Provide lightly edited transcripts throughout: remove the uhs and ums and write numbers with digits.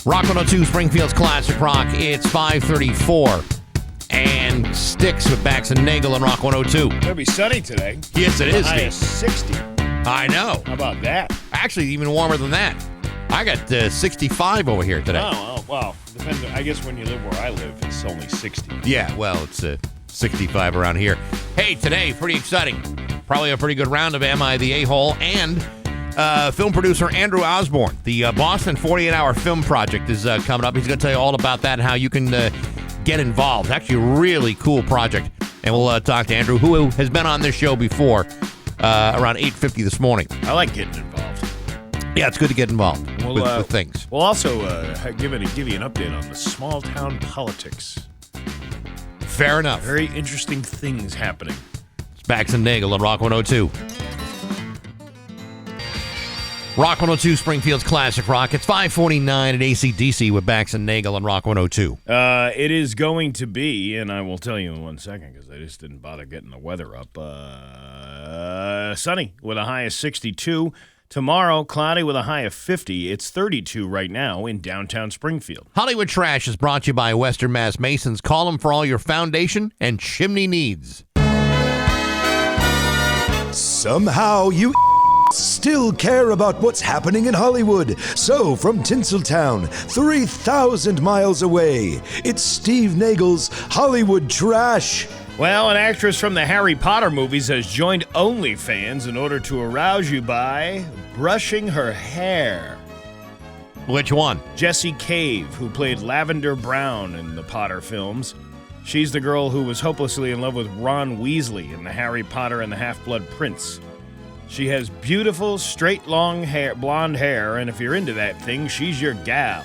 Rock 102, Springfield's Classic Rock. It's 5:34. And Sticks with Bax and Nagle on Rock 102. It'll be sunny today. Yes, it is. High is 60. I know. How about that? Actually, even warmer than that. I got 65 over here today. Oh, well, depends. I guess when you live where I live, it's only 60. Yeah, well, it's 65 around here. Hey, today, pretty exciting. Probably a pretty good round of Am I the A-Hole? And film producer Andrew Osborne. The Boston 48-Hour Film Project is coming up. He's going to tell you all about that and how you can get involved. It's actually a really cool project. And we'll talk to Andrew, who has been on this show before, around 8:50 this morning. I like getting involved. Yeah, it's good to get involved with things. We'll also give you an update on the small town politics. Fair enough. Very interesting things happening. It's Bax and Nagle on Rock 102. Rock 102, Springfield's Classic Rock. It's 5:49 at AC/DC with Bax and Nagle on Rock 102. It is going to be, and I will tell you in 1 second because I just didn't bother getting the weather up, sunny with a high of 62. Tomorrow, cloudy with a high of 50. It's 32 right now in downtown Springfield. Hollywood Trash is brought to you by Western Mass Masons. Call them for all your foundation and chimney needs. Somehow you still care about what's happening in Hollywood. So, from Tinseltown, 3,000 miles away, it's Steve Nagle's Hollywood Trash. Well, an actress from the Harry Potter movies has joined OnlyFans in order to arouse you by brushing her hair. Which one? Jessie Cave, who played Lavender Brown in the Potter films. She's the girl who was hopelessly in love with Ron Weasley in the Harry Potter and the Half-Blood Prince. She has beautiful, straight, long hair, blonde hair, and if you're into that thing, she's your gal.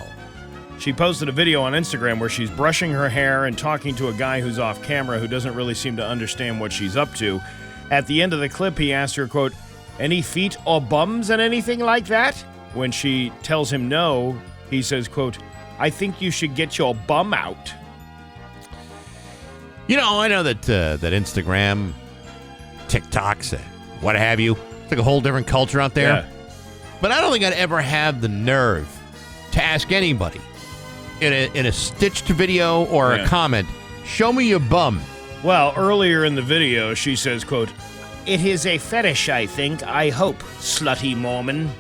She posted a video on Instagram where she's brushing her hair and talking to a guy who's off camera who doesn't really seem to understand what she's up to. At the end of the clip, he asked her, quote, "Any feet or bums and anything like that?" When she tells him no, he says, quote, "I think you should get your bum out." You know, I know that Instagram, TikToks, what have you, it's like a whole different culture out there. Yeah. But I don't think I'd ever have the nerve to ask anybody in a stitched video or a comment, show me your bum. Well, earlier in the video, she says, quote, "It is a fetish, I think. I hope, slutty Mormon."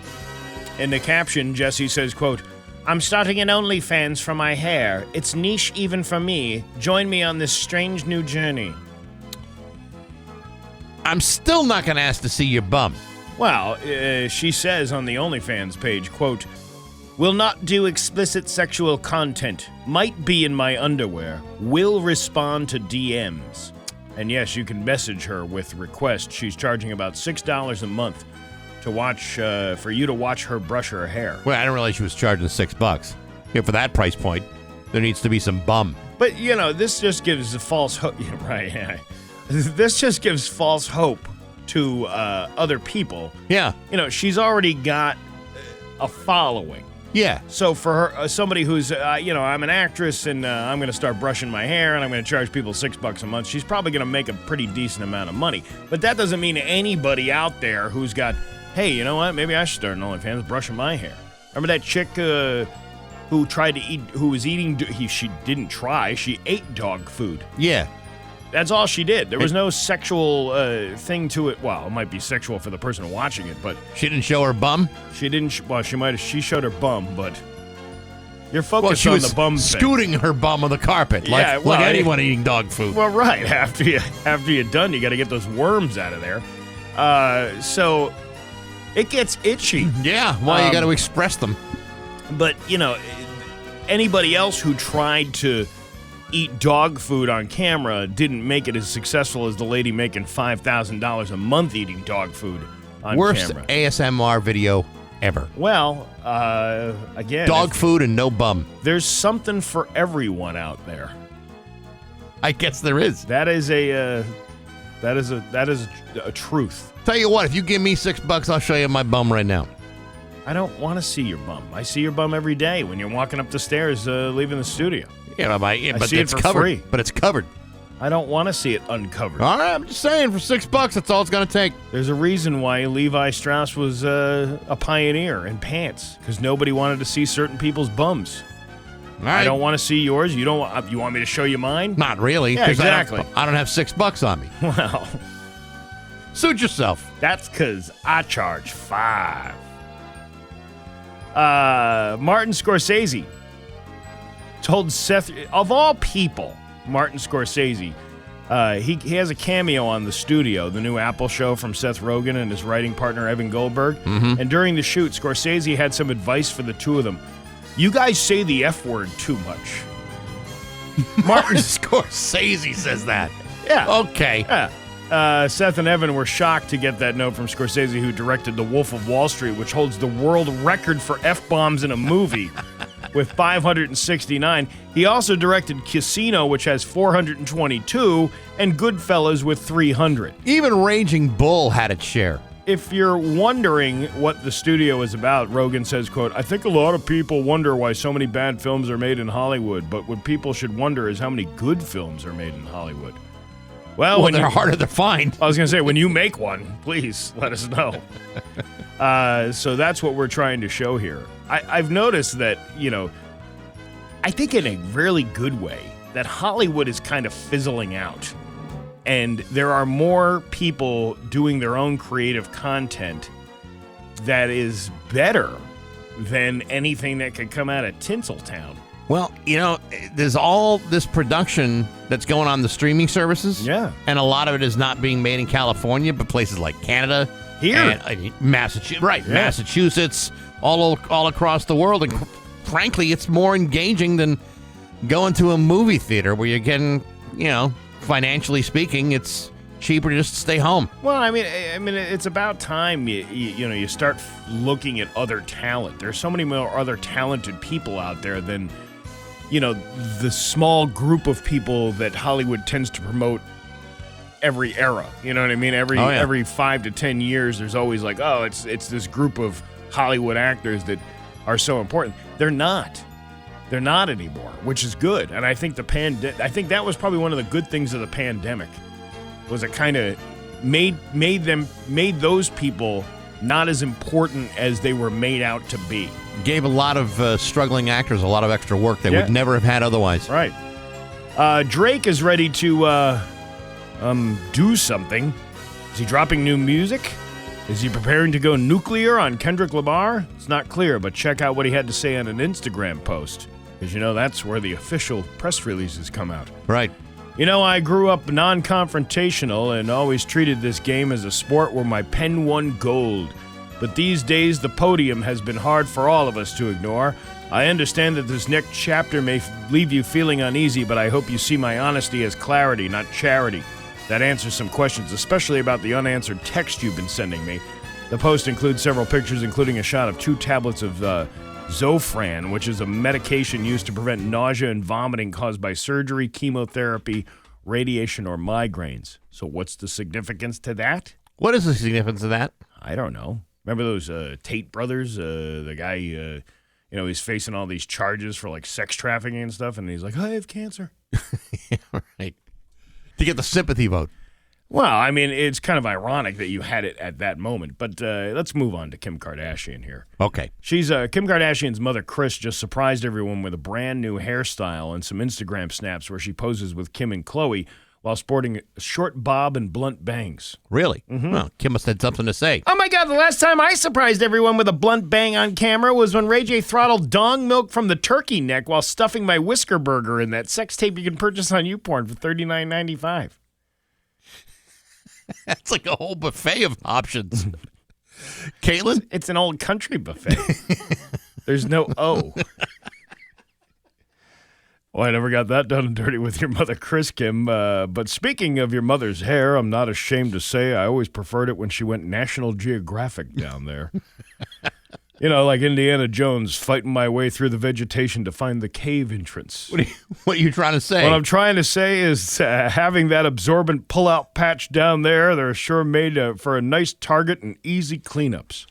In the caption, Jessie says, quote, "I'm starting an OnlyFans for my hair. It's niche even for me. Join me on this strange new journey." I'm still not going to ask to see your bum. Well, she says on the OnlyFans page, quote, "Will not do explicit sexual content. Might be in my underwear. Will respond to DMs." And yes, you can message her with requests. She's charging about $6 a month to watch, for you to watch her brush her hair. Well, I didn't realize she was charging $6. Yeah, for that price point, there needs to be some bum. But, you know, this just gives a false hope. Yeah, right, yeah. This just gives false hope to other people. Yeah. You know, she's already got a following. Yeah. So for her, somebody who's, I'm an actress and I'm going to start brushing my hair and I'm going to charge people $6 a month, she's probably going to make a pretty decent amount of money. But that doesn't mean anybody out there who's got, hey, you know what, maybe I should start an OnlyFans brushing my hair. Remember that chick who tried to eat, who was eating, she didn't try, she ate dog food. Yeah. That's all she did. There was no sexual thing to it. Well, it might be sexual for the person watching it, but She didn't show her bum? she didn't. Well, she might have. She showed her bum, but you're Well, focused she on was the bum thing. scooting her bum on the carpet, Yeah, like well, anyone eating dog food. Well, right. After you're done, you got to get those worms out of there. So it gets itchy. Yeah, well, you got to express them. But anybody else who tried to eat dog food on camera didn't make it as successful as the lady making $5,000 a month eating dog food on Worst camera. ASMR video ever. Well, again, Dog food and no bum. there's something for everyone out there. I guess there is. That is a truth. Tell you what, if you give me $6, I'll show you my bum right now. I don't want to see your bum. I see your bum every day when you're walking up the stairs leaving the studio. Yeah, but see it it's for covered. free. But it's covered. I don't want to see it uncovered. All right, I'm just saying, for $6, that's all it's going to take. There's a reason why Levi Strauss was a pioneer in pants, because nobody wanted to see certain people's bums. All right. I don't want to see yours. You want me to show you mine? Not really. Yeah, 'cause exactly. I don't have $6 on me. Well, Suit yourself. that's because I charge $5. Martin Scorsese told Seth, of all people, Martin Scorsese, he has a cameo on The Studio, the new Apple show from Seth Rogen and his writing partner Evan Goldberg. Mm-hmm. And during the shoot, Scorsese had some advice for the two of them. You guys say the F word too much. Martin Scorsese says that. Yeah. Okay. Yeah. Seth and Evan were shocked to get that note from Scorsese, who directed The Wolf of Wall Street, which holds the world record for F-bombs in a movie with 569. He also directed Casino, which has 422, and Goodfellas with 300. Even Raging Bull had its share. If you're wondering what The Studio is about, Rogan says, quote, I think a lot of people wonder why so many bad films are made in Hollywood, but what people should wonder is how many good films are made in Hollywood. Well, They're harder to find. I was going to say, when you make one, please let us know. So that's what we're trying to show here. I've noticed that, I think in a really good way, that Hollywood is kind of fizzling out. And there are more people doing their own creative content that is better than anything that could come out of Tinseltown. Well, there's all this production that's going on the streaming services. Yeah. And a lot of it is not being made in California, but places like Canada. Here. And Massachusetts. Right. Yeah. Massachusetts, all across the world. And frankly, it's more engaging than going to a movie theater where you're getting, financially speaking, it's cheaper just to stay home. Well, I mean, it's about time you start looking at other talent. There's so many more other talented people out there than, the small group of people that Hollywood tends to promote every era. You know what I mean? Every 5 to 10 years, there's always like, oh, it's this group of Hollywood actors that are so important. They're not. They're not anymore, which is good. And I think I think that was probably one of the good things of the pandemic, was it kind of made those people not as important as they were made out to be. Gave a lot of struggling actors a lot of extra work they would never have had otherwise. Right. Drake is ready to do something. Is he dropping new music? Is he preparing to go nuclear on Kendrick Lamar? It's not clear, but check out what he had to say on an Instagram post, because that's where the official press releases come out. Right. I grew up non-confrontational and always treated this game as a sport where my pen won gold. But these days, the podium has been hard for all of us to ignore. I understand that this next chapter may leave you feeling uneasy, but I hope you see my honesty as clarity, not charity. That answers some questions, especially about the unanswered text you've been sending me. The post includes several pictures, including a shot of 2 tablets of Zofran, which is a medication used to prevent nausea and vomiting caused by surgery, chemotherapy, radiation, or migraines. So what's the significance to that? What is the significance of that? I don't know. Remember those Tate brothers? The guy, he's facing all these charges for like sex trafficking and stuff, and he's like, I have cancer. Yeah, right. To get the sympathy vote. Well, I mean, it's kind of ironic that you had it at that moment. But let's move on to Kim Kardashian here. Okay. She's Kim Kardashian's mother, Kris, just surprised everyone with a brand new hairstyle and some Instagram snaps where she poses with Kim and Khloe while sporting a short bob and blunt bangs. Really? Mm-hmm. Well, Kim must have had something to say. Oh my God, the last time I surprised everyone with a blunt bang on camera was when Ray J throttled dong milk from the turkey neck while stuffing my Whisker Burger in that sex tape you can purchase on YouPorn for $39.95. That's like a whole buffet of options. Caitlin? It's an old country buffet. There's no O. Well, I never got that done and dirty with your mother, Kris, Kim. But speaking of your mother's hair, I'm not ashamed to say I always preferred it when she went National Geographic down there. Like Indiana Jones fighting my way through the vegetation to find the cave entrance. What are you trying to say? What I'm trying to say is having that absorbent pull-out patch down there, they're sure made for a nice target and easy cleanups.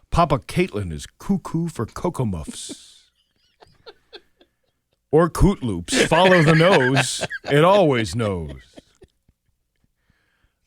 Papa Caitlin is cuckoo for Cocoa Muffs. Or Coot Loops. Follow the nose. It always knows.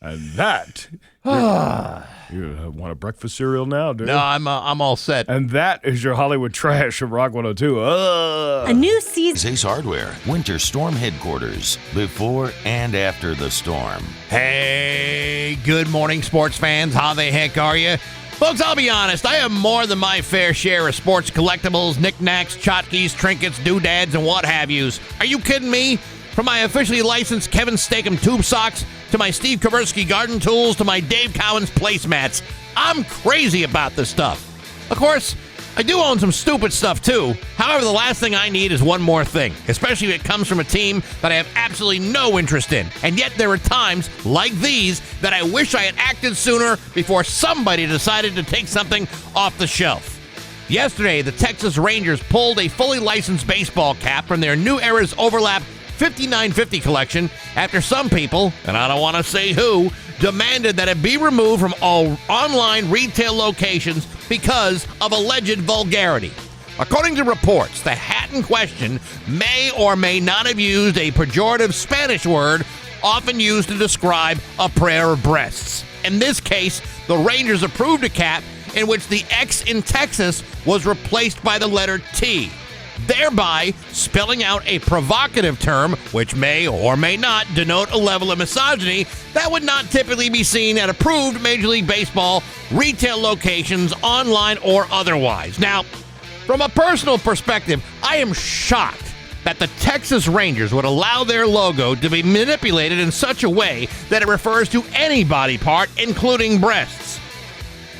And that... You want a breakfast cereal now, dude? No, I'm all set. And that is your Hollywood trash of Rock 102. A new season. Ace Hardware, Winter Storm Headquarters, before and after the storm. Hey, good morning, sports fans. How the heck are you? Folks, I'll be honest, I have more than my fair share of sports collectibles, knickknacks, tchotchkes, trinkets, doodads, and what have yous. Are you kidding me? From my officially licensed Kevin Steakum tube socks, to my Steve Kaversky garden tools, to my Dave Cowens placemats. I'm crazy about this stuff. Of course, I do own some stupid stuff too. However, the last thing I need is one more thing, especially if it comes from a team that I have absolutely no interest in. And yet there are times, like these, that I wish I had acted sooner before somebody decided to take something off the shelf. Yesterday, the Texas Rangers pulled a fully licensed baseball cap from their New Era's Overlap 5950 collection after some people, and I don't want to say who, demanded that it be removed from all online retail locations because of alleged vulgarity. According to reports, the hat in question may or may not have used a pejorative Spanish word often used to describe a pair of breasts. In this case, the Rangers approved a cap in which the X in Texas was replaced by the letter T, thereby spelling out a provocative term which may or may not denote a level of misogyny that would not typically be seen at approved Major League Baseball retail locations, online or otherwise. Now, from a personal perspective, I am shocked that the Texas Rangers would allow their logo to be manipulated in such a way that it refers to any body part, including breasts.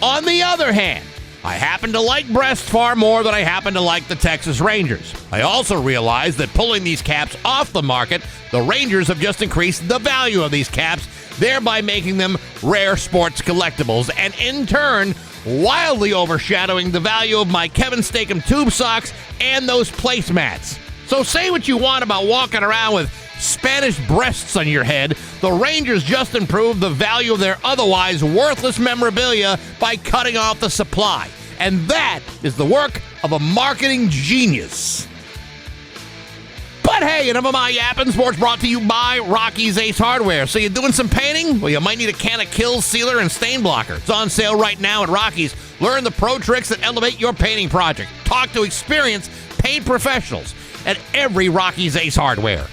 On the other hand, I happen to like breasts far more than I happen to like the Texas Rangers. I also realize that pulling these caps off the market, the Rangers have just increased the value of these caps, thereby making them rare sports collectibles, and in turn, wildly overshadowing the value of my Kevin Steakum tube socks and those placemats. So say what you want about walking around with Spanish breasts on your head, the Rangers just improved the value of their otherwise worthless memorabilia by cutting off the supply. And that is the work of a marketing genius. But hey, enough of my yapping. Sports brought to you by Rocky's Ace Hardware. So you doing some painting? Well, you might need a can of Kill Sealer and Stain Blocker. It's on sale right now at Rocky's. Learn the pro tricks that elevate your painting project. Talk to experienced paint professionals at every Rocky's Ace Hardware.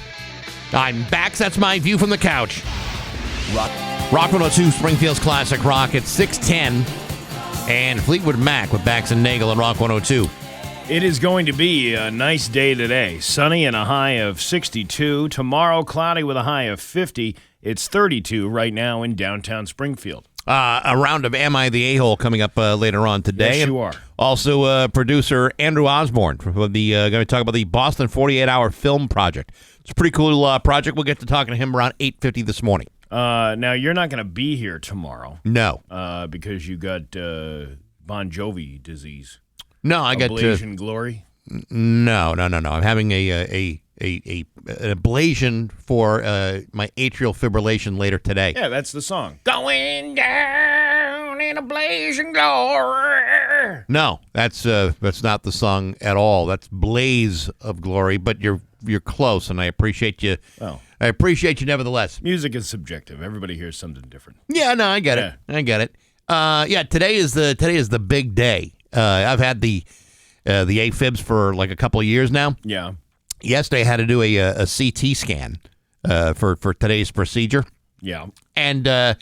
I'm Bax. That's my view from the couch. Rock 102, Springfield's Classic Rock at 6:10. And Fleetwood Mac with Bax and Nagle and Rock 102. It is going to be a nice day today. Sunny and a high of 62. Tomorrow, cloudy with a high of 50. It's 32 right now in downtown Springfield. A round of Am I the A-Hole coming up later on today. Yes, you are. Also, producer Andrew Osborne going to talk about the Boston 48-hour film project. It's a pretty cool project. We'll get to talking to him around 8:50 this morning. Now, you're not going to be here tomorrow. No. Because you got Bon Jovi disease. No, I got Ablation glory? No. I'm having an ablation for my atrial fibrillation later today. Yeah, that's the song. Going down in ablation glory. No, that's not the song at all. That's Blaze of Glory, but you're close, and I appreciate you. Oh. I appreciate you nevertheless. Music is subjective. Everybody hears something different. Yeah, no, I get it. I get it. Today is the big day. I've had the AFibs for like a couple of years now. Yeah. Yesterday I had to do a CT scan for today's procedure. Yeah. And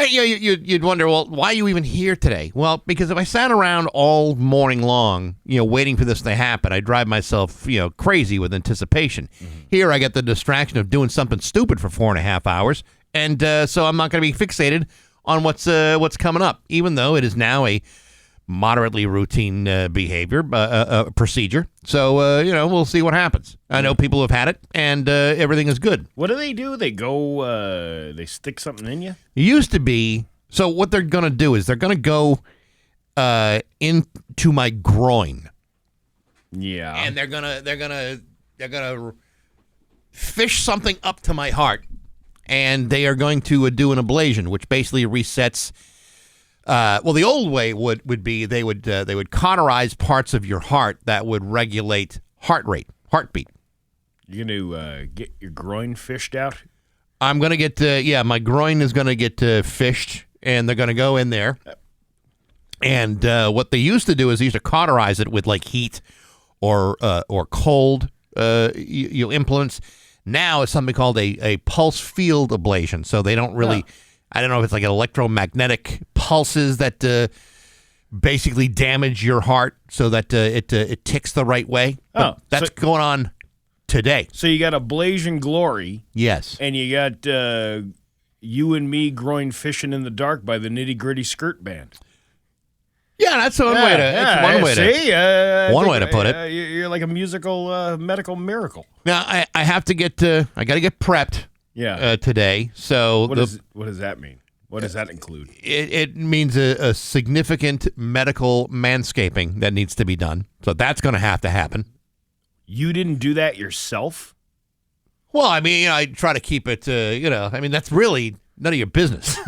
you'd wonder, well, why are you even here today? Well, because if I sat around all morning long, waiting for this to happen, I drive myself, crazy with anticipation. Mm-hmm. Here I get the distraction of doing something stupid for 4.5 hours, and so I'm not going to be fixated on what's coming up, even though it is now a moderately routine behavior procedure. So we'll see what happens. I know people have had it, and everything is good. What do? They go. They stick something in you. It used to be. So what they're going to do is they're going to go into my groin. Yeah. And they're gonna fish something up to my heart, and they are going to do an ablation, which basically resets. The old way would be they would cauterize parts of your heart that would regulate heartbeat. You going to get your groin fished out? I'm going to get, my groin is going to get fished, and they're going to go in there. And what they used to do is they used to cauterize it with, like, heat or cold implements. Now it's something called a pulse field ablation. So they don't really, I don't know if it's like electromagnetic pulses that basically damage your heart so that it ticks the right way. But that's going on today. So you got Ablation Glory. Yes. And you got You and Me Groin Fishing in the Dark by the Nitty Gritty Skirt Band. Yeah, that's one way to put it. You're like a musical medical miracle. Now I have to get I got to get prepped. Today. So what does that mean? What does that include? It means a significant medical manscaping that needs to be done. So that's going to have to happen. You didn't do that yourself? Well, I mean, I try to keep it. That's really none of your business.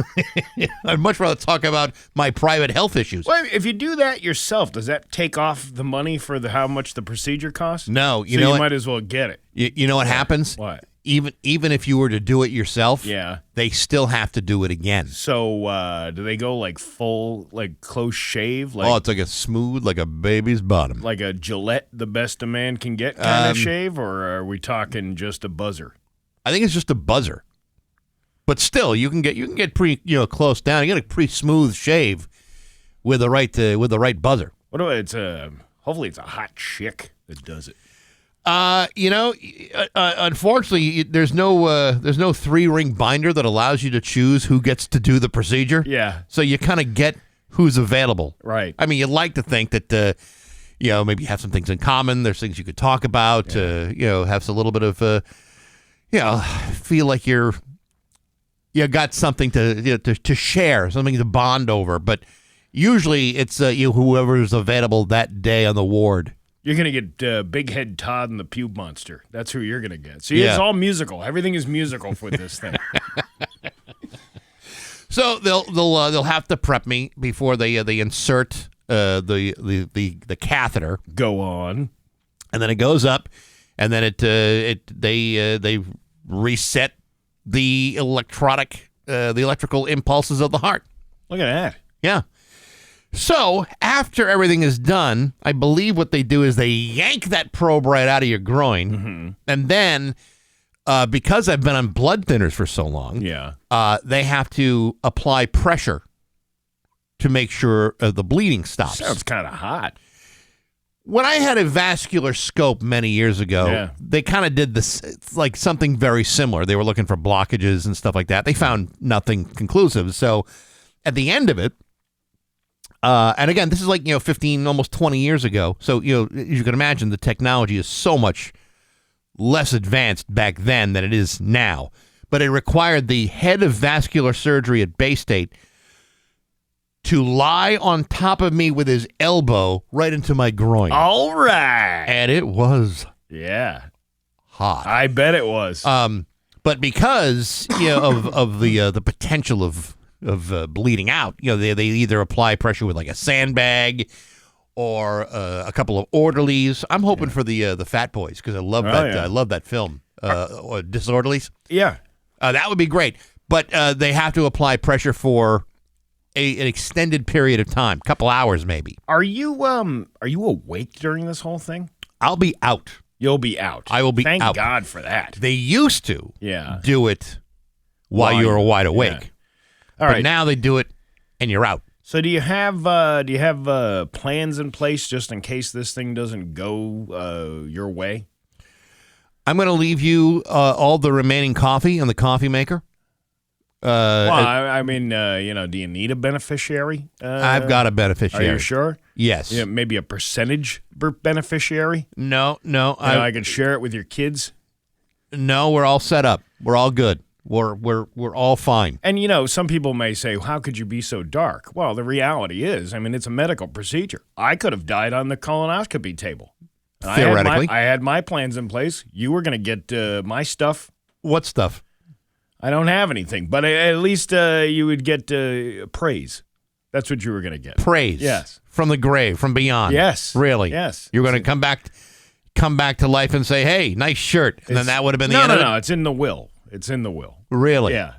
I'd much rather talk about my private health issues. Well, if you do that yourself, does that take off the money for how much the procedure costs? No, you might as well get it. You know what happens? What? Even if you were to do it yourself, they still have to do it again. So do they go like full, like close shave? It's like a smooth, like a baby's bottom. Like a Gillette, the best a man can get kind of shave? Or are we talking just a buzzer? I think it's just a buzzer. But still, you can get pretty close down. You get a pretty smooth shave with the right buzzer. What do it's hopefully it's a hot chick that does it. Unfortunately, there's no 3-ring binder that allows you to choose who gets to do the procedure. Yeah. So you kind of get who's available. Right. I mean, you'd like to think that maybe you have some things in common. There's things you could talk about. Have a little bit of feel like you got something to share, something to bond over. But usually it's whoever's available that day on the ward. You're going to get Big Head Todd and the Pube Monster. That's who you're going to get. See, It's all musical. Everything is musical for this thing. So they'll have to prep me before they insert the catheter. Go on. And then it goes up, and then they reset the electrical impulses of the heart. Look at that. Yeah. So after everything is done, I believe what they do is they yank that probe right out of your groin, and then because I've been on blood thinners for so long, they have to apply pressure to make sure the bleeding stops. Sounds kind of hot. When I had a vascular scope many years ago, they kind of did this, like something very similar. They were looking for blockages and stuff like that. They found nothing conclusive. So at the end of it, and again, this is like, 15, almost 20 years ago. So, as you can imagine, the technology is so much less advanced back then than it is now. But it required the head of vascular surgery at Bay State to lie on top of me with his elbow right into my groin. All right. And it was hot. I bet it was. But because of the potential of bleeding out, they either apply pressure with like a sandbag or a couple of orderlies. I'm hoping for the Fat Boys because I love that. I love that film. Disorderlies. Yeah, that would be great. But they have to apply pressure for an extended period of time, couple hours maybe. Are you awake during this whole thing? I'll be out. You'll be out. I will be out. Thank God for that. They used to do it while you were wide awake. Yeah. All right. But now they do it and you're out. So do you have plans in place just in case this thing doesn't go your way? I'm going to leave you all the remaining coffee in the coffee maker. Do you need a beneficiary? I've got a beneficiary. Are you sure? Yes. Yeah, maybe a percentage beneficiary? No. I could share it with your kids? No, we're all set up. We're all good. We're all fine. And, some people may say, how could you be so dark? Well, the reality is, it's a medical procedure. I could have died on the colonoscopy table. Theoretically. I had my plans in place. You were going to get my stuff. What stuff? I don't have anything, but at least you would get praise. That's what you were going to get. Praise? Yes. From the grave, from beyond? Yes. Really? Yes. You're going to come back come back to life and say, hey, nice shirt. And then that would have been the end of it? No, it's in the will. It's in the will. Really? Yeah.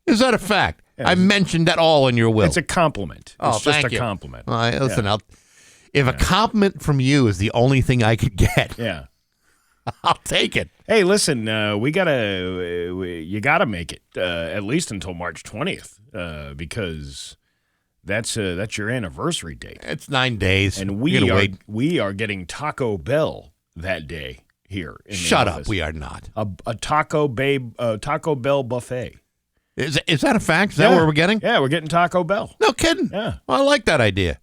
Is that a fact? Yeah. I mentioned that all in your will. It's a compliment. It's just thank a you. compliment. Listen, if a compliment from you is the only thing I could get, I'll take it. Hey, listen, you gotta make it at least until March 20th because that's your anniversary date. It's 9 days, and we are getting Taco Bell that day here. In Shut the up, office. we are not. A Taco Bell buffet. Is that a fact? Is that what we're getting? Yeah, we're getting Taco Bell. No kidding. Yeah, well, I like that idea.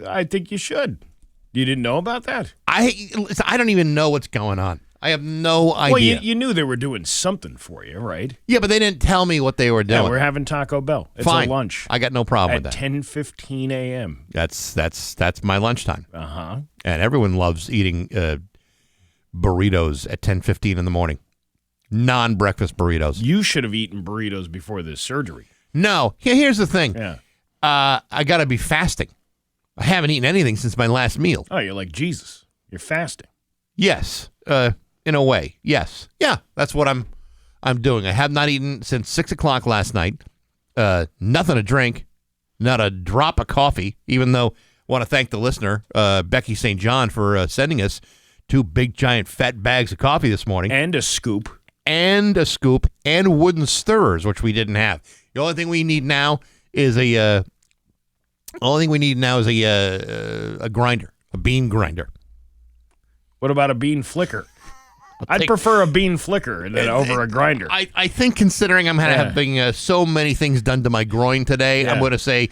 I think you should. You didn't know about that? I don't even know what's going on. I have no idea. Well, you knew they were doing something for you, right? Yeah, but they didn't tell me what they were doing. Yeah, we're having Taco Bell. It's Fine. a lunch. I got no problem with at that. 10:15 a.m. That's my lunchtime. Uh-huh. And everyone loves eating burritos at 10:15 in the morning. Non-breakfast burritos. You should have eaten burritos before this surgery. No. Here's the thing. Yeah. I got to be fasting. I haven't eaten anything since my last meal. Oh, you're like Jesus. You're fasting. Yes. In a way. Yes. Yeah. That's what I'm doing. I have not eaten since 6 o'clock last night. Nothing to drink. Not a drop of coffee. Even though I want to thank the listener, Becky St. John, for sending us 2 big, giant, fat bags of coffee this morning. And a scoop. And wooden stirrers, which we didn't have. The only thing we need now is a grinder, a bean grinder. What about a bean flicker? I'd prefer a bean flicker than over a grinder. I think considering I'm having so many things done to my groin today, I'm going to say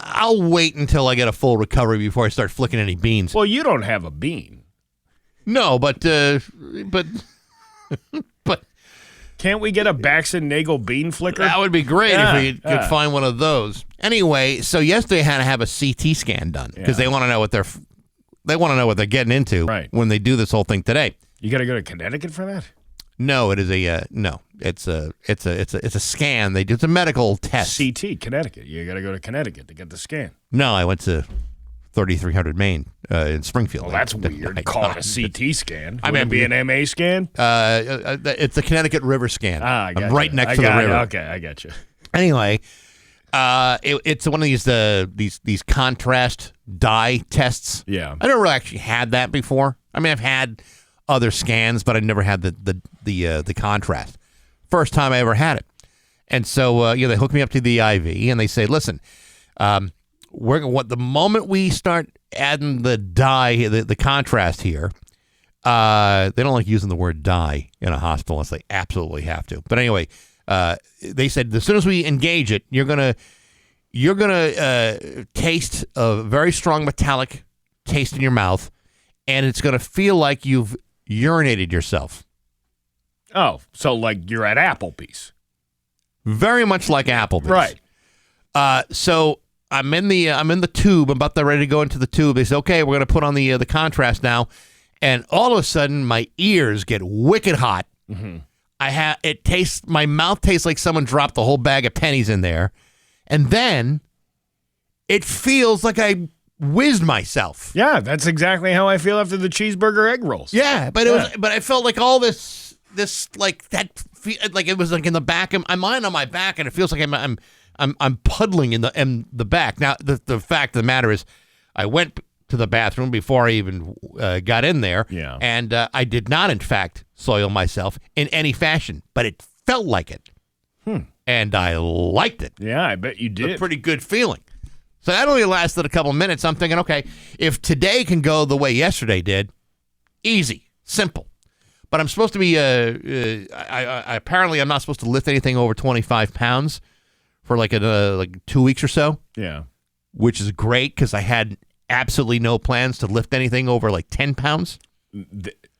I'll wait until I get a full recovery before I start flicking any beans. Well, you don't have a bean. No, but can't we get a Bax and Nagle bean flicker? That would be great if we could find one of those. Anyway, so yesterday I had to have a CT scan done because they want to know what they're getting into when they do this whole thing today. You got to go to Connecticut for that? No, it is it's a scan. They do it's a medical test. CT, Connecticut. You got to go to Connecticut to get the scan. No, I went to 3300 Main in Springfield. Well, that's weird. Call it a CT scan. I mean, it be an MA scan? It's the Connecticut River scan. I got I'm right next to the river. Okay, I got you. Anyway, it's one of these contrast dye tests. Yeah, I never actually had that before. I mean, I've had other scans, but I never had the contrast. First time I ever had it, and so they hook me up to the IV and they say, listen. The moment we start adding the dye, the contrast here, they don't like using the word dye in a hospital unless they absolutely have to. But anyway, they said as soon as we engage it, you're gonna taste a very strong metallic taste in your mouth, and it's gonna feel like you've urinated yourself. Oh, so like you're at Applebee's. Very much like Applebee's, right? So. I'm in the tube. I'm about ready to go into the tube. They say, okay, we're going to put on the contrast now. And all of a sudden, my ears get wicked hot. Mm-hmm. My mouth tastes like someone dropped the whole bag of pennies in there. And then it feels like I whizzed myself. Yeah, that's exactly how I feel after the cheeseburger egg rolls. Yeah, but I felt like all this like that, like it was like in the back of I'm lying on my back, and it feels like I'm puddling in the back. Now, the fact of the matter is, I went to the bathroom before I even got in there, and I did not, in fact, soil myself in any fashion, but it felt like it, and I liked it. Yeah, I bet you did. It's a pretty good feeling. So that only lasted a couple minutes. I'm thinking, okay, if today can go the way yesterday did, easy, simple. But I'm supposed to be, apparently I'm not supposed to lift anything over 25 pounds. For like 2 weeks or so. Yeah. Which is great because I had absolutely no plans to lift anything over like 10 pounds.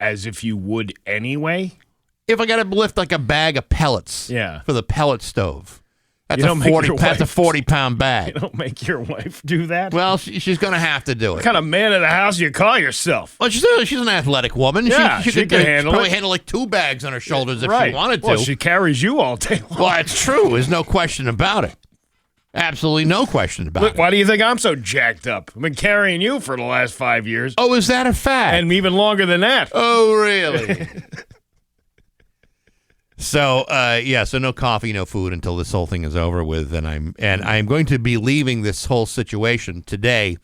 As if you would anyway? If I got to lift like a bag of pellets for the pellet stove. That's a 40-pound bag. You don't make your wife do that? Well, she's going to have to do it. What kind of man of the house do you call yourself? Well, she's an athletic woman. Yeah, she could handle probably it. handle like 2 bags on her shoulders if she wanted to. Well, she carries you all day long. Well, that's true. There's no question about it. Absolutely no question about Look, it. why do you think I'm so jacked up? I've been carrying you for the last 5 years. Oh, is that a fact? And even longer than that. Oh, really? So, so no coffee, no food until this whole thing is over with, and I'm going to be leaving this whole situation today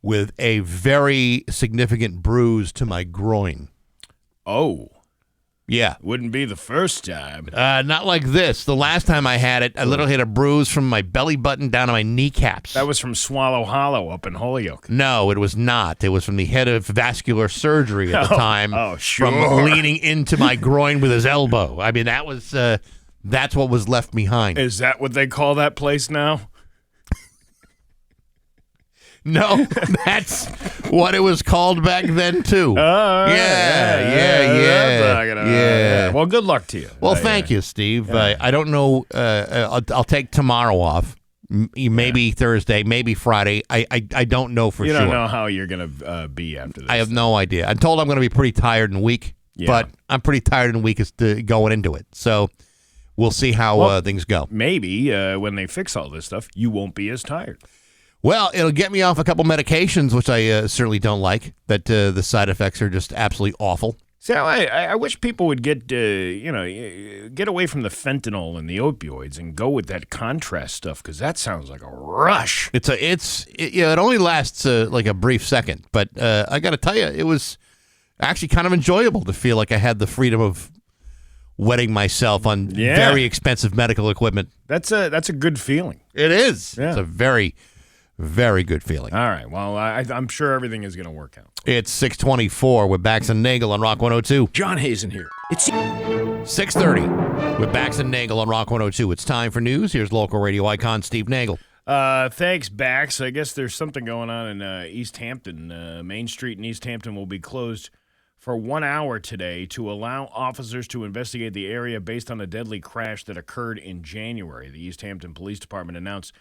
with a very significant bruise to my groin. Oh. Yeah. Wouldn't be the first time. Not like this. The last time I had it, I literally had a bruise from my belly button down to my kneecaps. That was from Swallow Hollow up in Holyoke. No, it was not. It was from the head of vascular surgery at the time. Oh, sure. From leaning into my groin with his elbow. I mean, that was that's what was left behind. Is that what they call that place now? No, that's what it was called back then, too. Oh, Yeah. Well, good luck to you. Well, thank you, Steve. I don't know. I'll take tomorrow off. Maybe Thursday, maybe Friday. I don't know for sure. You don't know how you're going to be after this. I have no idea. I'm told I'm going to be pretty tired and weak, but I'm pretty tired and weak going into it. So we'll see how things go. Maybe when they fix all this stuff, you won't be as tired. Well, it'll get me off a couple medications, which I certainly don't like. That the side effects are just absolutely awful. So I wish people would get away from the fentanyl and the opioids and go with that contrast stuff, because that sounds like a rush. It only lasts like a brief second, but I got to tell you, it was actually kind of enjoyable to feel like I had the freedom of wetting myself on very expensive medical equipment. That's a good feeling. It is. Yeah. It's a very, very good feeling. All right. Well, I'm sure everything is going to work out. It's 6:24 with Bax and Nagle on Rock 102. John Hazen here. It's 6:30 with Bax and Nagle on Rock 102. It's time for news. Here's local radio icon Steve Nagle. Thanks, Bax. I guess there's something going on in East Hampton. Main Street in East Hampton will be closed for 1 hour today to allow officers to investigate the area based on a deadly crash that occurred in January. The East Hampton Police Department announced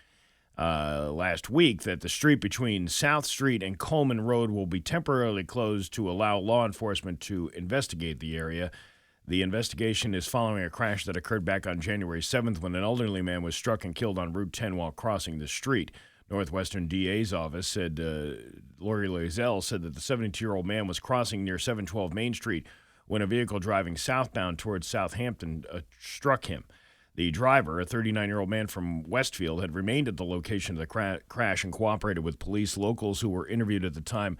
last week that the street between South Street and Coleman Road will be temporarily closed to allow law enforcement to investigate the area. The investigation is following a crash that occurred back on January 7th when an elderly man was struck and killed on Route 10 while crossing the street. Northwestern DA's office said, Lori Loisel said that the 72-year-old man was crossing near 712 Main Street when a vehicle driving southbound towards Southampton struck him. The driver, a 39-year-old man from Westfield, had remained at the location of the crash and cooperated with police. Locals who were interviewed at the time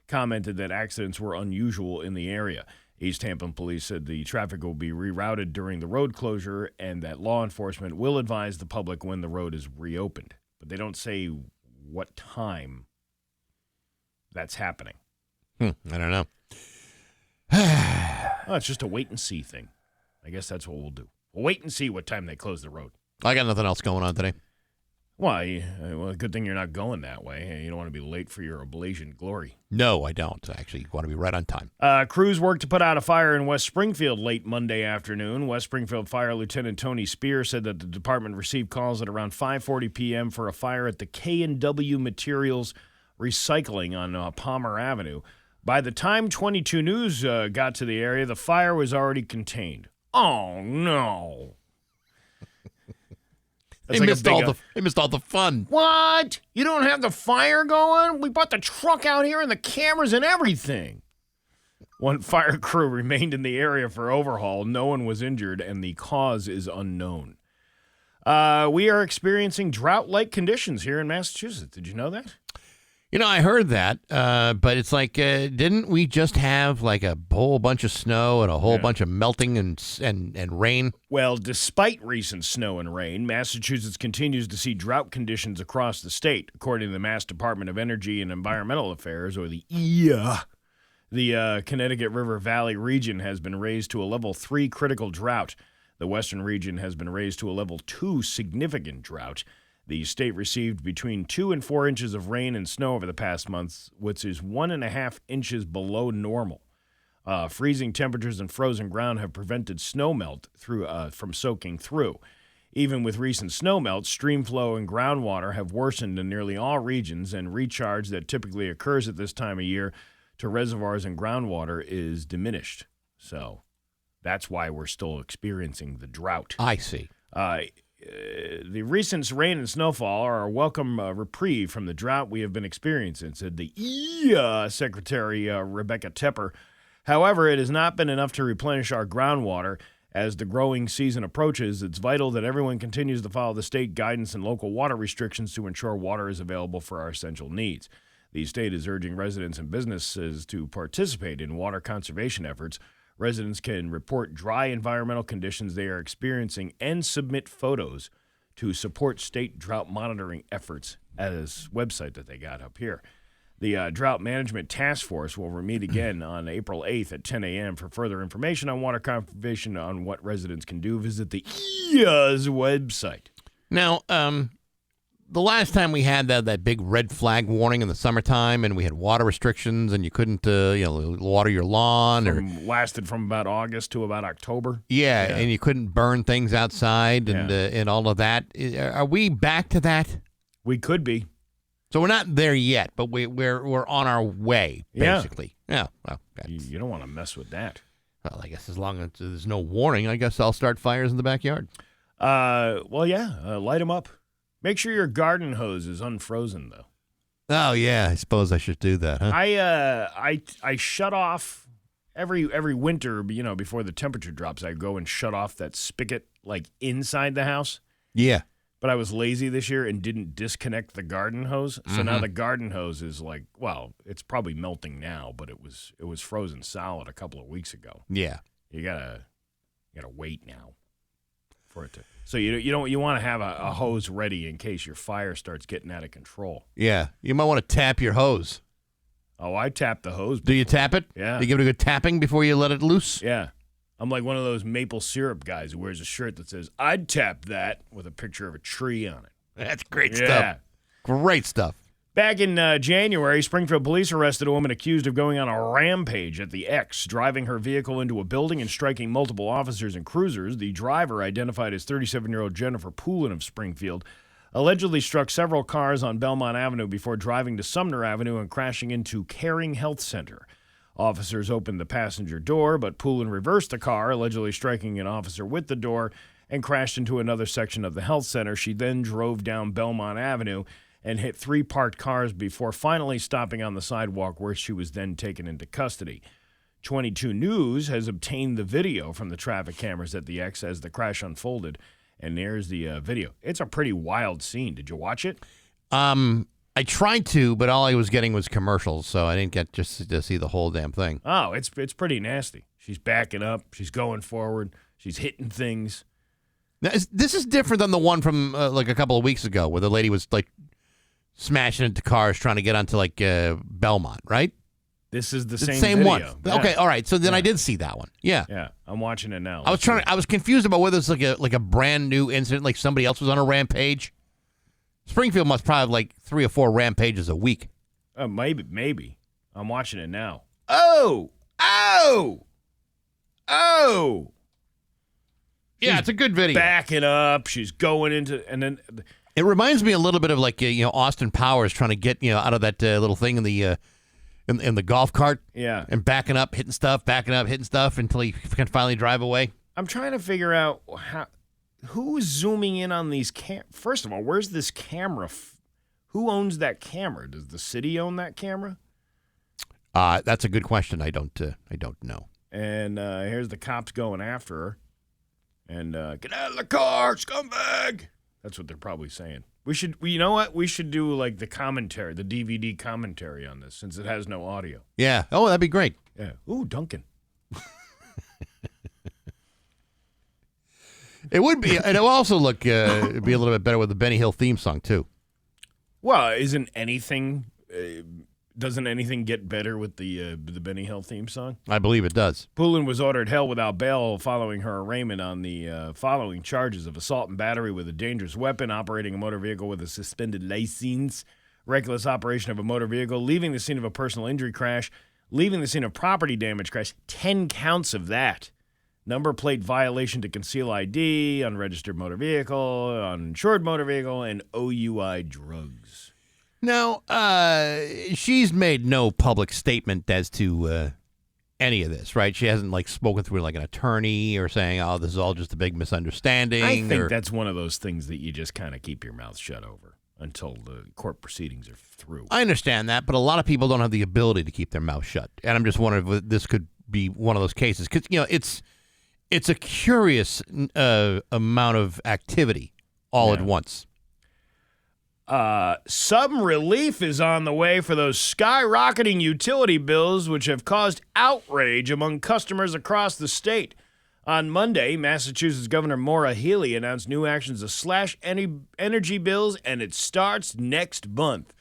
commented that accidents were unusual in the area. East Hampton police said the traffic will be rerouted during the road closure and that law enforcement will advise the public when the road is reopened. But they don't say what time that's happening. I don't know. Oh, it's just a wait-and-see thing. I guess that's what we'll do. We'll wait and see what time they close the road. I got nothing else going on today. Why? Well, good thing you're not going that way. You don't want to be late for your oblation glory. No, I don't. I actually want to be right on time. Crews worked to put out a fire in West Springfield late Monday afternoon. West Springfield Fire Lieutenant Tony Spear said that the department received calls at around 5:40 p.m. for a fire at the K&W Materials Recycling on Palmer Avenue. By the time 22 News got to the area, the fire was already contained. Oh, no. They missed all the fun. What? You don't have the fire going? We brought the truck out here and the cameras and everything. One fire crew remained in the area for overhaul. No one was injured, and the cause is unknown. We are experiencing drought-like conditions here in Massachusetts. Did you know that? You know, I heard that, but it's like, didn't we just have like a whole bunch of snow and a whole bunch of melting and rain? Well, despite recent snow and rain, Massachusetts continues to see drought conditions across the state. According to the Mass Department of Energy and Environmental Affairs, or the EIA, the Connecticut River Valley region has been raised to a level 3 critical drought. The western region has been raised to a level 2 significant drought. The state received between 2 and 4 inches of rain and snow over the past months, which is 1.5 inches below normal. Freezing temperatures and frozen ground have prevented snowmelt from soaking through. Even with recent snowmelt, stream flow and groundwater have worsened in nearly all regions, and recharge that typically occurs at this time of year to reservoirs and groundwater is diminished. So that's why we're still experiencing the drought. I see. the recent rain and snowfall are a welcome reprieve from the drought we have been experiencing, said the Secretary Rebecca Tepper. However, it has not been enough to replenish our groundwater. As the growing season approaches, it's vital that everyone continues to follow the state guidance and local water restrictions to ensure water is available for our essential needs. The state is urging residents and businesses to participate in water conservation efforts. Residents can report dry environmental conditions they are experiencing and submit photos to support state drought monitoring efforts at this website that they got up here. The Drought Management Task Force will meet again on April 8th at 10 a.m. For further information on water conservation on what residents can do, visit the EA's website. Now, the last time we had that big red flag warning in the summertime, and we had water restrictions, and you couldn't, water your lawn, lasted from about August to about October. Yeah, and you couldn't burn things outside, and all of that. Are we back to that? We could be. So we're not there yet, but we're on our way, basically. Yeah. Well, you don't want to mess with that. Well, I guess as long as there's no warning, I guess I'll start fires in the backyard. Light them up. Make sure your garden hose is unfrozen, though. Oh yeah, I suppose I should do that, huh? I shut off every winter, before the temperature drops. I go and shut off that spigot like inside the house. Yeah. But I was lazy this year and didn't disconnect the garden hose. So now the garden hose is it's probably melting now, but it was frozen solid a couple of weeks ago. Yeah. You gotta wait now for it to. So you want to have a hose ready in case your fire starts getting out of control. Yeah. You might want to tap your hose. Oh, I tap the hose. Do you tap it? Yeah. Do you give it a good tapping before you let it loose? Yeah. I'm like one of those maple syrup guys who wears a shirt that says, "I'd tap that," with a picture of a tree on it. That's great stuff. Great stuff. Back in January, Springfield police arrested a woman accused of going on a rampage at the X, driving her vehicle into a building and striking multiple officers and cruisers. The driver, identified as 37-year-old Jennifer Poulin of Springfield, allegedly struck several cars on Belmont Avenue before driving to Sumner Avenue and crashing into Caring Health Center. Officers opened the passenger door, but Poulin reversed the car, allegedly striking an officer with the door, and crashed into another section of the health center. She then drove down Belmont Avenue and hit 3 parked cars before finally stopping on the sidewalk, where she was then taken into custody. 22 News has obtained the video from the traffic cameras at the X as the crash unfolded, and there's the video. It's a pretty wild scene. Did you watch it? I tried to, but all I was getting was commercials, so I didn't get just to see the whole damn thing. Oh, it's pretty nasty. She's backing up. She's going forward. She's hitting things. Now, this is different than the one from a couple of weeks ago, where the lady was smashing into cars trying to get onto Belmont, right? This is the same video. one. Yeah. Okay, all right. So then I did see that one. Yeah. Yeah, I'm watching it now. I was confused about whether it's like a brand new incident, like somebody else was on a rampage. Springfield must probably have 3 or 4 rampages a week. Maybe. I'm watching it now. Oh! Yeah, She's it's a good video. Backing up. She's going into, and then It reminds me a little bit of Austin Powers trying to get out of that little thing in the golf cart. Yeah. And backing up, hitting stuff, until he can finally drive away. I'm trying to figure out who's zooming in on these First of all, where's this camera? Who owns that camera? Does the city own that camera? That's a good question. I don't know. And here's the cops going after her. And get out of the car, scumbag. That's what they're probably saying. You know what? We should do the commentary, the DVD commentary on this, since it has no audio. Yeah. Oh, that'd be great. Yeah. Ooh, Duncan. It would be, and it will also look it'd be a little bit better with the Benny Hill theme song too. Well, doesn't anything get better with the Benny Hill theme song? I believe it does. Poulin was ordered held without bail following her arraignment on the following charges of assault and battery with a dangerous weapon, operating a motor vehicle with a suspended license, reckless operation of a motor vehicle, leaving the scene of a personal injury crash, leaving the scene of property damage crash, 10 counts of that. Number plate violation to conceal ID, unregistered motor vehicle, uninsured motor vehicle, and OUI drugs. Now, she's made no public statement as to any of this, right? She hasn't like spoken through like an attorney or saying, "Oh, this is all just a big misunderstanding." I think that's one of those things that you just kind of keep your mouth shut over until the court proceedings are through. I understand that, but a lot of people don't have the ability to keep their mouth shut, and I'm just wondering if this could be one of those cases because it's a curious amount of activity all at once. Some relief is on the way for those skyrocketing utility bills, which have caused outrage among customers across the state. On Monday, Massachusetts Governor Maura Healey announced new actions to slash energy bills, and it starts next month.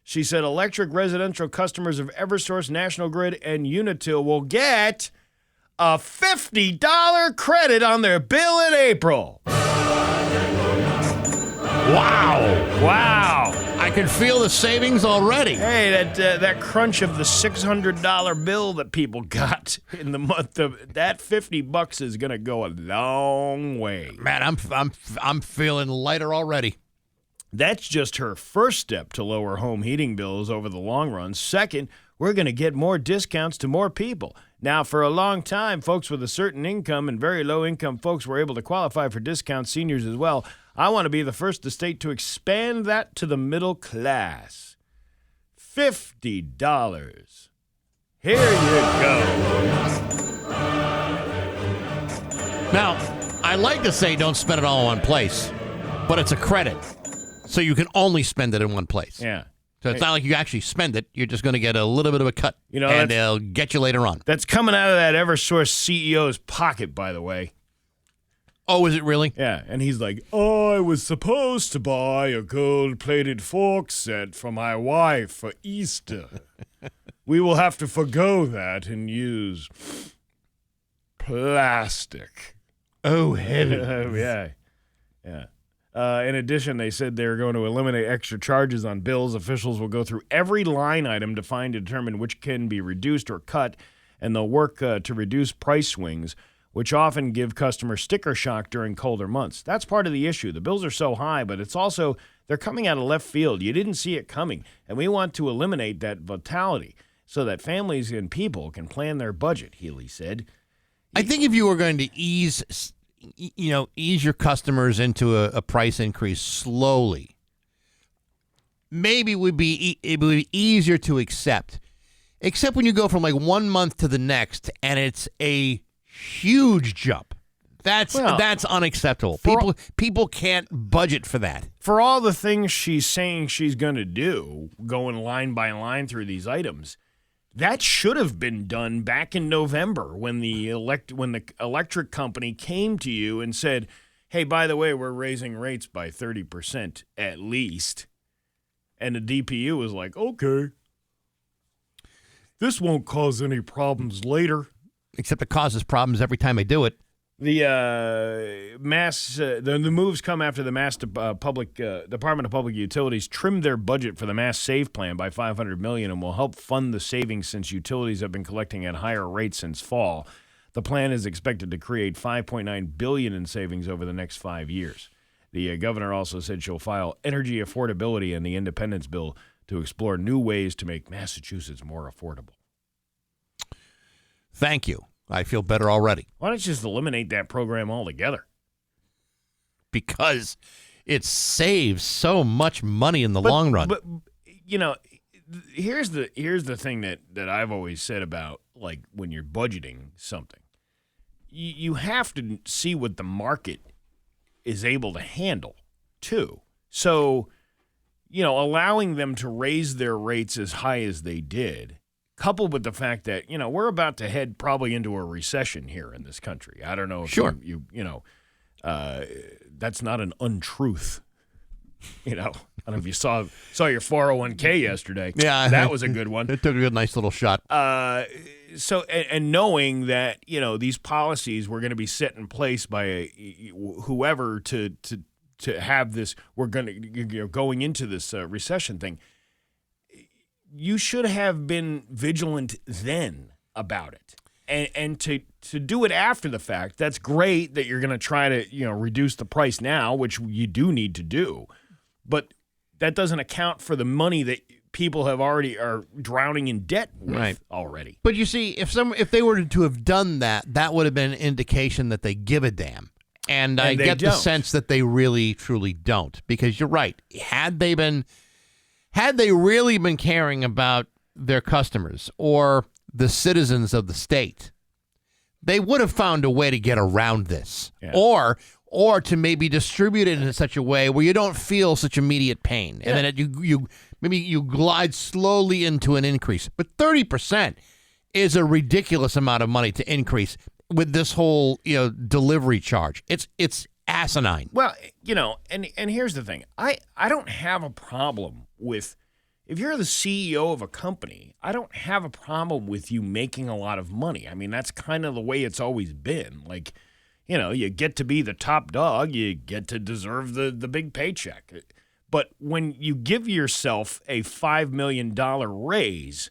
She said electric residential customers of Eversource, National Grid, and Unitil will get a $50 credit on their bill in April. Wow. I can feel the savings already. Hey, that crunch of the $600 bill that people got in the month of that $50 is going to go a long way. Man, I'm feeling lighter already. That's just her first step to lower home heating bills over the long run. Second, we're going to get more discounts to more people. Now, for a long time, folks with a certain income and very low-income folks were able to qualify for discounts, seniors as well. I want to be the first state to expand that to the middle class. $50. Here you go. Now, I like to say don't spend it all in one place, but it's a credit, so you can only spend it in one place. Yeah. So it's not like you actually spend it. You're just going to get a little bit of a cut, and they'll get you later on. That's coming out of that Eversource CEO's pocket, by the way. Oh, is it really? Yeah, and he's like, I was supposed to buy a gold-plated fork set for my wife for Easter. We will have to forgo that and use plastic. Oh, heaven. Yeah. In addition, they said they're going to eliminate extra charges on bills. Officials will go through every line item to find and determine which can be reduced or cut, and they'll work to reduce price swings, which often give customers sticker shock during colder months. That's part of the issue. The bills are so high, but it's also they're coming out of left field. You didn't see it coming, and we want to eliminate that volatility so that families and people can plan their budget, Healy said. I think if you were going to ease your customers into a price increase slowly, maybe it would be easier to accept. Except when you go from like 1 month to the next, and it's a huge jump. That's unacceptable. People can't budget for that. For all the things she's saying she's going to do, going line by line through these items, that should have been done back in November when the electric company came to you and said, "Hey, by the way, we're raising rates by 30% at least." And the DPU was like, "Okay. This won't cause any problems later." Except it causes problems every time I do it. The moves come after the Department of Public Utilities trimmed their budget for the Mass Save Plan by $500 million and will help fund the savings since utilities have been collecting at higher rates since fall. The plan is expected to create $5.9 billion in savings over the next 5 years. The governor also said she'll file energy affordability and the independence bill to explore new ways to make Massachusetts more affordable. Thank you. I feel better already. Why don't you just eliminate that program altogether? Because it saves so much money in the long run. But here's the thing that I've always said about like when you're budgeting something. You have to see what the market is able to handle too. So, allowing them to raise their rates as high as they did, coupled with the fact that, we're about to head probably into a recession here in this country. I don't know if that's not an untruth. I don't know if you saw your 401k yesterday. Yeah. That was a good one. It took a nice little shot. So knowing that, these policies were going to be set in place by whoever to have this, we're going to, going into this recession thing. You should have been vigilant then about it. And to do it after the fact, that's great that you're going to try to, reduce the price now, which you do need to do. But that doesn't account for the money that people are drowning in debt with already. But you see, if they were to have done that, that would have been an indication that they give a damn. And I get the sense that they really, truly don't. Because you're right. Had they really been caring about their customers or the citizens of the state, they would have found a way to get around this. Yeah. Or to maybe distribute it in such a way where you don't feel such immediate pain. And then you glide slowly into an increase. But 30% is a ridiculous amount of money to increase with this whole, delivery charge. It's asinine. Well, and here's the thing. I don't have a problem with, if you're the CEO of a company, I don't have a problem with you making a lot of money. I mean, that's kind of the way it's always been. Like, you get to be the top dog, you get to deserve the big paycheck. But when you give yourself a $5 million raise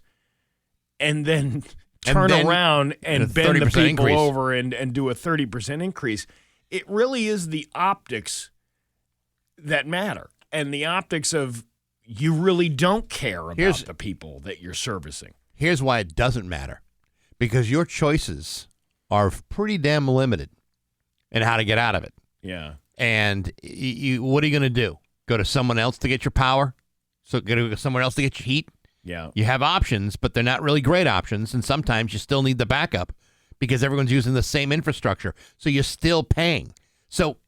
and then turn around and bend the people over and do a 30% increase, it really is the optics that matter. And the optics of you really don't care about the people that you're servicing. Here's why it doesn't matter. Because your choices are pretty damn limited in how to get out of it. Yeah. And what are you going to do? Go to someone else to get your power? So go to someone else to get your heat? Yeah. You have options, but they're not really great options. And sometimes you still need the backup because everyone's using the same infrastructure. So you're still paying. So,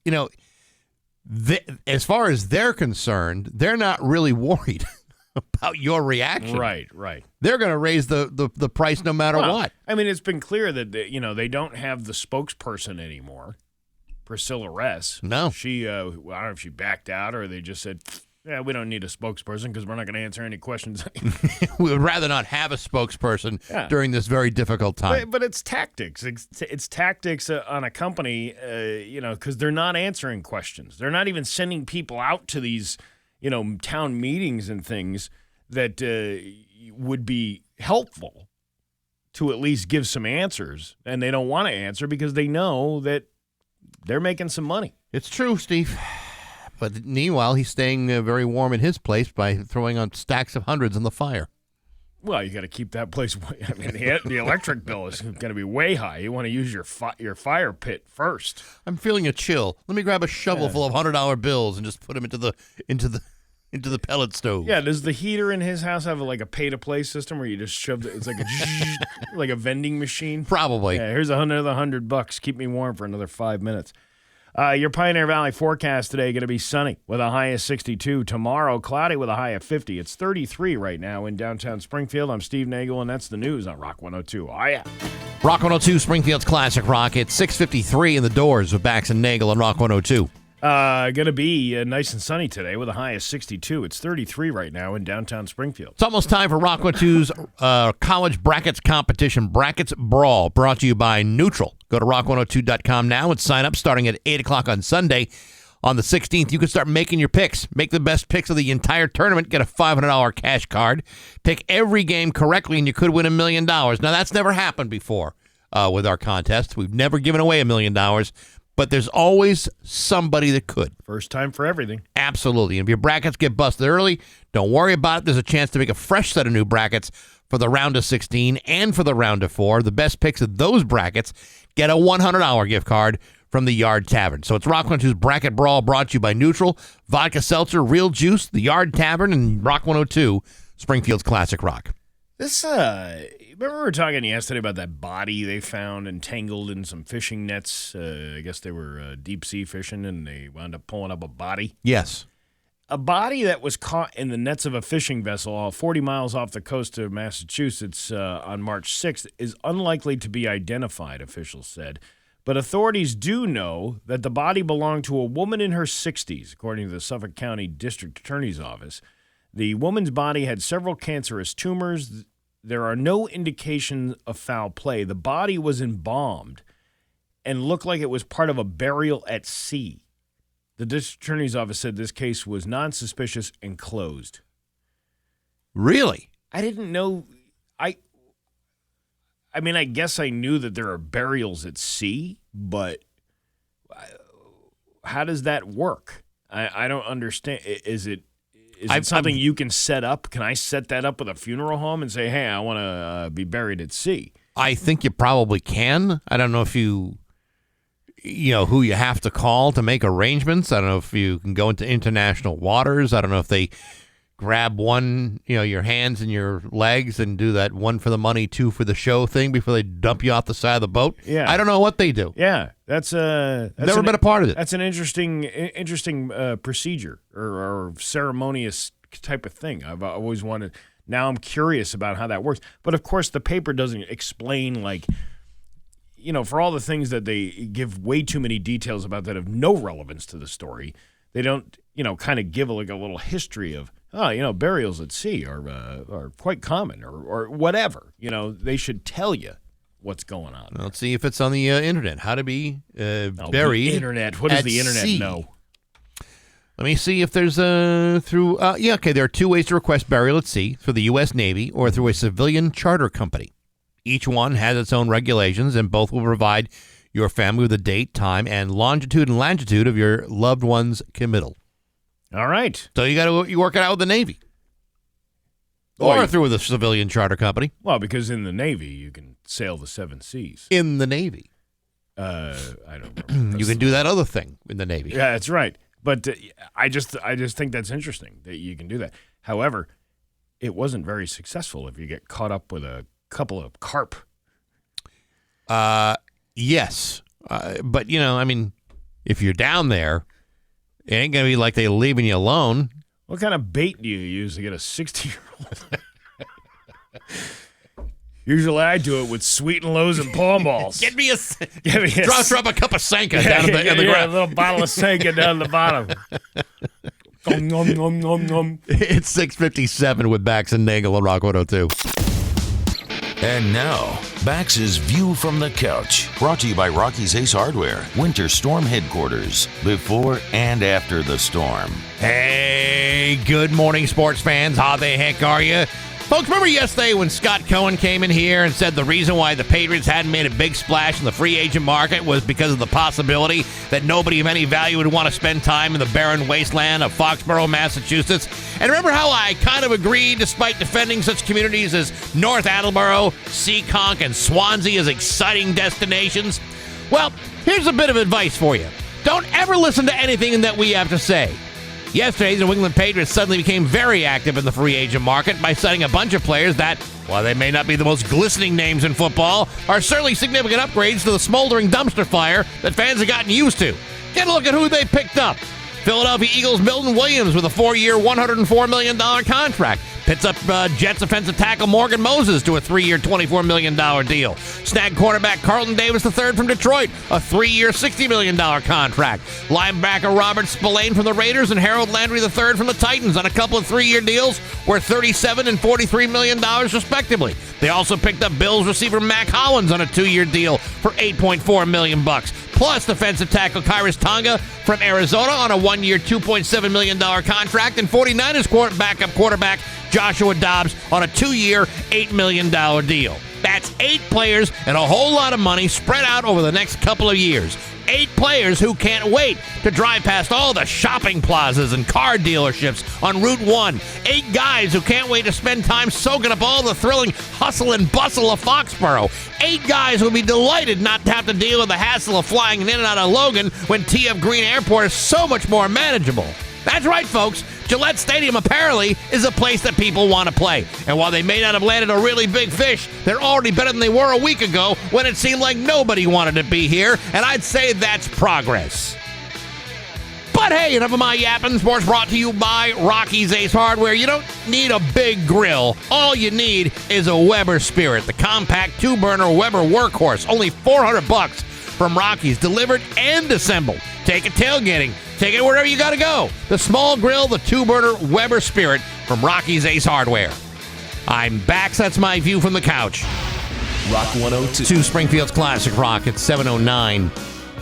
as far as they're concerned, they're not really worried about your reaction. Right. They're going to raise the price no matter what. I mean, it's been clear that they don't have the spokesperson anymore, Priscilla Ress. No. She, I don't know if she backed out or they just said, yeah, we don't need a spokesperson because we're not going to answer any questions. We would rather not have a spokesperson during this very difficult time. But it's tactics. It's tactics on a company, because they're not answering questions. They're not even sending people out to these, town meetings and things that would be helpful to at least give some answers. And they don't want to answer because they know that they're making some money. It's true, Steve. But meanwhile, he's staying very warm in his place by throwing on stacks of hundreds in the fire. Well, you got to keep that place. I mean, the electric bill is going to be way high. You want to use your fire pit first. I'm feeling a chill. Let me grab a shovel full of $100 bills and just put them into the pellet stove. Yeah. Does the heater in his house have a pay-to-play system where you just shove it? It's like like a vending machine. Probably. Yeah. Here's another $100. Keep me warm for another 5 minutes. Your Pioneer Valley forecast today going to be sunny with a high of 62. Tomorrow, cloudy with a high of 50. It's 33 right now in downtown Springfield. I'm Steve Nagle, and that's the news on Rock 102. Oh, yeah. Rock 102, Springfield's Classic Rock. It's 6:53 in the doors with Bax and Nagle on Rock 102. Going to be nice and sunny today with a high of 62. It's 33 right now in downtown Springfield. It's almost time for Rock 102's college brackets competition, Brackets Brawl, brought to you by Neutral. Go to rock102.com now and sign up starting at 8 o'clock on Sunday. On the 16th, you can start making your picks. Make the best picks of the entire tournament. Get a $500 cash card. Pick every game correctly, and you could win $1 million. Now, that's never happened before with our contests. We've never given away $1 million. But there's always somebody that could. First time for everything. Absolutely. And if your brackets get busted early, don't worry about it. There's a chance to make a fresh set of new brackets for the round of 16 and for the round of 4. The best picks of those brackets get a $100 gift card from the Yard Tavern. So it's Rock 102's Bracket Brawl brought to you by Neutral, Vodka Seltzer, Real Juice, the Yard Tavern, and Rock 102, Springfield's Classic Rock. This, remember we were talking yesterday about that body they found entangled in some fishing nets? I guess they were deep sea fishing and they wound up pulling up a body. Yes. A body that was caught in the nets of a fishing vessel 40 miles off the coast of Massachusetts on March 6th is unlikely to be identified, officials said. But authorities do know that the body belonged to a woman in her 60s, according to the Suffolk County District Attorney's Office. The woman's body had several cancerous tumors. There are no indications of foul play. The body was embalmed and looked like it was part of a burial at sea. The district attorney's office said this case was non-suspicious and closed. Really? I didn't know. I mean, I guess I knew that there are burials at sea, but how does that work? I don't understand. Is it Is it something you can set up? Can I set that up with a funeral home and say, hey, I want to be buried at sea? I think you probably can. I don't know if you know, who you have to call to make arrangements. I don't know if you can go into international waters. I don't know if they grab one, your hands and your legs and do that one for the money, two for the show thing before they dump you off the side of the boat. Yeah. I don't know what they do. Yeah, that's never been a part of it. That's an interesting procedure or ceremonious type of thing. I've always wanted. Now I'm curious about how that works. But of course, the paper doesn't explain, like, for all the things that they give way too many details about that have no relevance to the story. They don't, kind of give a little history of, burials at sea are quite common or whatever. They should tell you what's going on. Let's see if it's on the internet. How to be buried. The internet. What does the internet sea. know? Let me see if there's there are two ways to request burial at sea: through the U.S. Navy or through a civilian charter company. Each one has its own regulations, and both will provide your family with the date, time, and longitude and latitude of your loved one's committal. All right. So you work it out with the Navy. Or through the civilian charter company. Well, because in the Navy, you can sail the 7 seas. In the Navy. I don't remember. You can do that other thing in the Navy. Yeah, that's right. But I just think that's interesting that you can do that. However, it wasn't very successful if you get caught up with a couple of carp. Yes. But, if you're down there, it ain't going to be like they leaving you alone. What kind of bait do you use to get a 60-year-old? Usually I do it with sweet and lows and palm balls. Give me a drop a cup of Sanka down in the ground. A little bottle of Sanka down the bottom. Nom, nom, nom, nom. It's 6:57 with Bax and Nagle on Rock 102. And now, Bax's View from the Couch, brought to you by Rocky's Ace Hardware, Winter Storm Headquarters, before and after the storm. Hey, good morning, sports fans. How the heck are you? Folks, remember yesterday when Scott Cohen came in here and said the reason why the Patriots hadn't made a big splash in the free agent market was because of the possibility that nobody of any value would want to spend time in the barren wasteland of Foxborough, Massachusetts? And remember how I kind of agreed, despite defending such communities as North Attleboro, Seekonk, and Swansea as exciting destinations? Well, here's a bit of advice for you. Don't ever listen to anything that we have to say. Yesterday, the New England Patriots suddenly became very active in the free agent market by signing a bunch of players that, while they may not be the most glistening names in football, are certainly significant upgrades to the smoldering dumpster fire that fans have gotten used to. Get a look at who they picked up. Philadelphia Eagles' Milton Williams with a 4-year, $104 million contract. Picks up Jets offensive tackle Morgan Moses to a 3-year, $24 million deal. Snag cornerback Carlton Davis III from Detroit, a 3-year, $60 million contract. Linebacker Robert Spillane from the Raiders and Harold Landry III from the Titans on a couple of 3-year deals worth $37 and $43 million respectively. They also picked up Bills receiver Mac Hollins on a 2-year deal for $8.4 million. Plus defensive tackle Kyrus Tonga from Arizona on a 1-year, $2.7 million contract, and 49ers backup quarterback Joshua Dobbs on a 2-year, $8 million deal. That's 8 players and a whole lot of money spread out over the next couple of years. 8 players who can't wait to drive past all the shopping plazas and car dealerships on Route 1. 8 guys who can't wait to spend time soaking up all the thrilling hustle and bustle of Foxborough. 8 guys who will be delighted not to have to deal with the hassle of flying in and out of Logan when TF Green Airport is so much more manageable. That's right, folks. Gillette Stadium apparently is a place that people want to play. And while they may not have landed a really big fish, they're already better than they were a week ago when it seemed like nobody wanted to be here. And I'd say that's progress. But hey, enough of my yapping. Sports brought to you by Rocky's Ace Hardware. You don't need a big grill. All you need is a Weber Spirit, the compact 2-burner Weber workhorse. Only $400 from Rocky's, delivered and assembled. Take it tailgating. Take it wherever you got to go. The small grill, the 2-burner Weber Spirit from Rocky's Ace Hardware. I'm Bax. That's my view from the couch. Rock 102. To Springfield's Classic Rock at 7:09.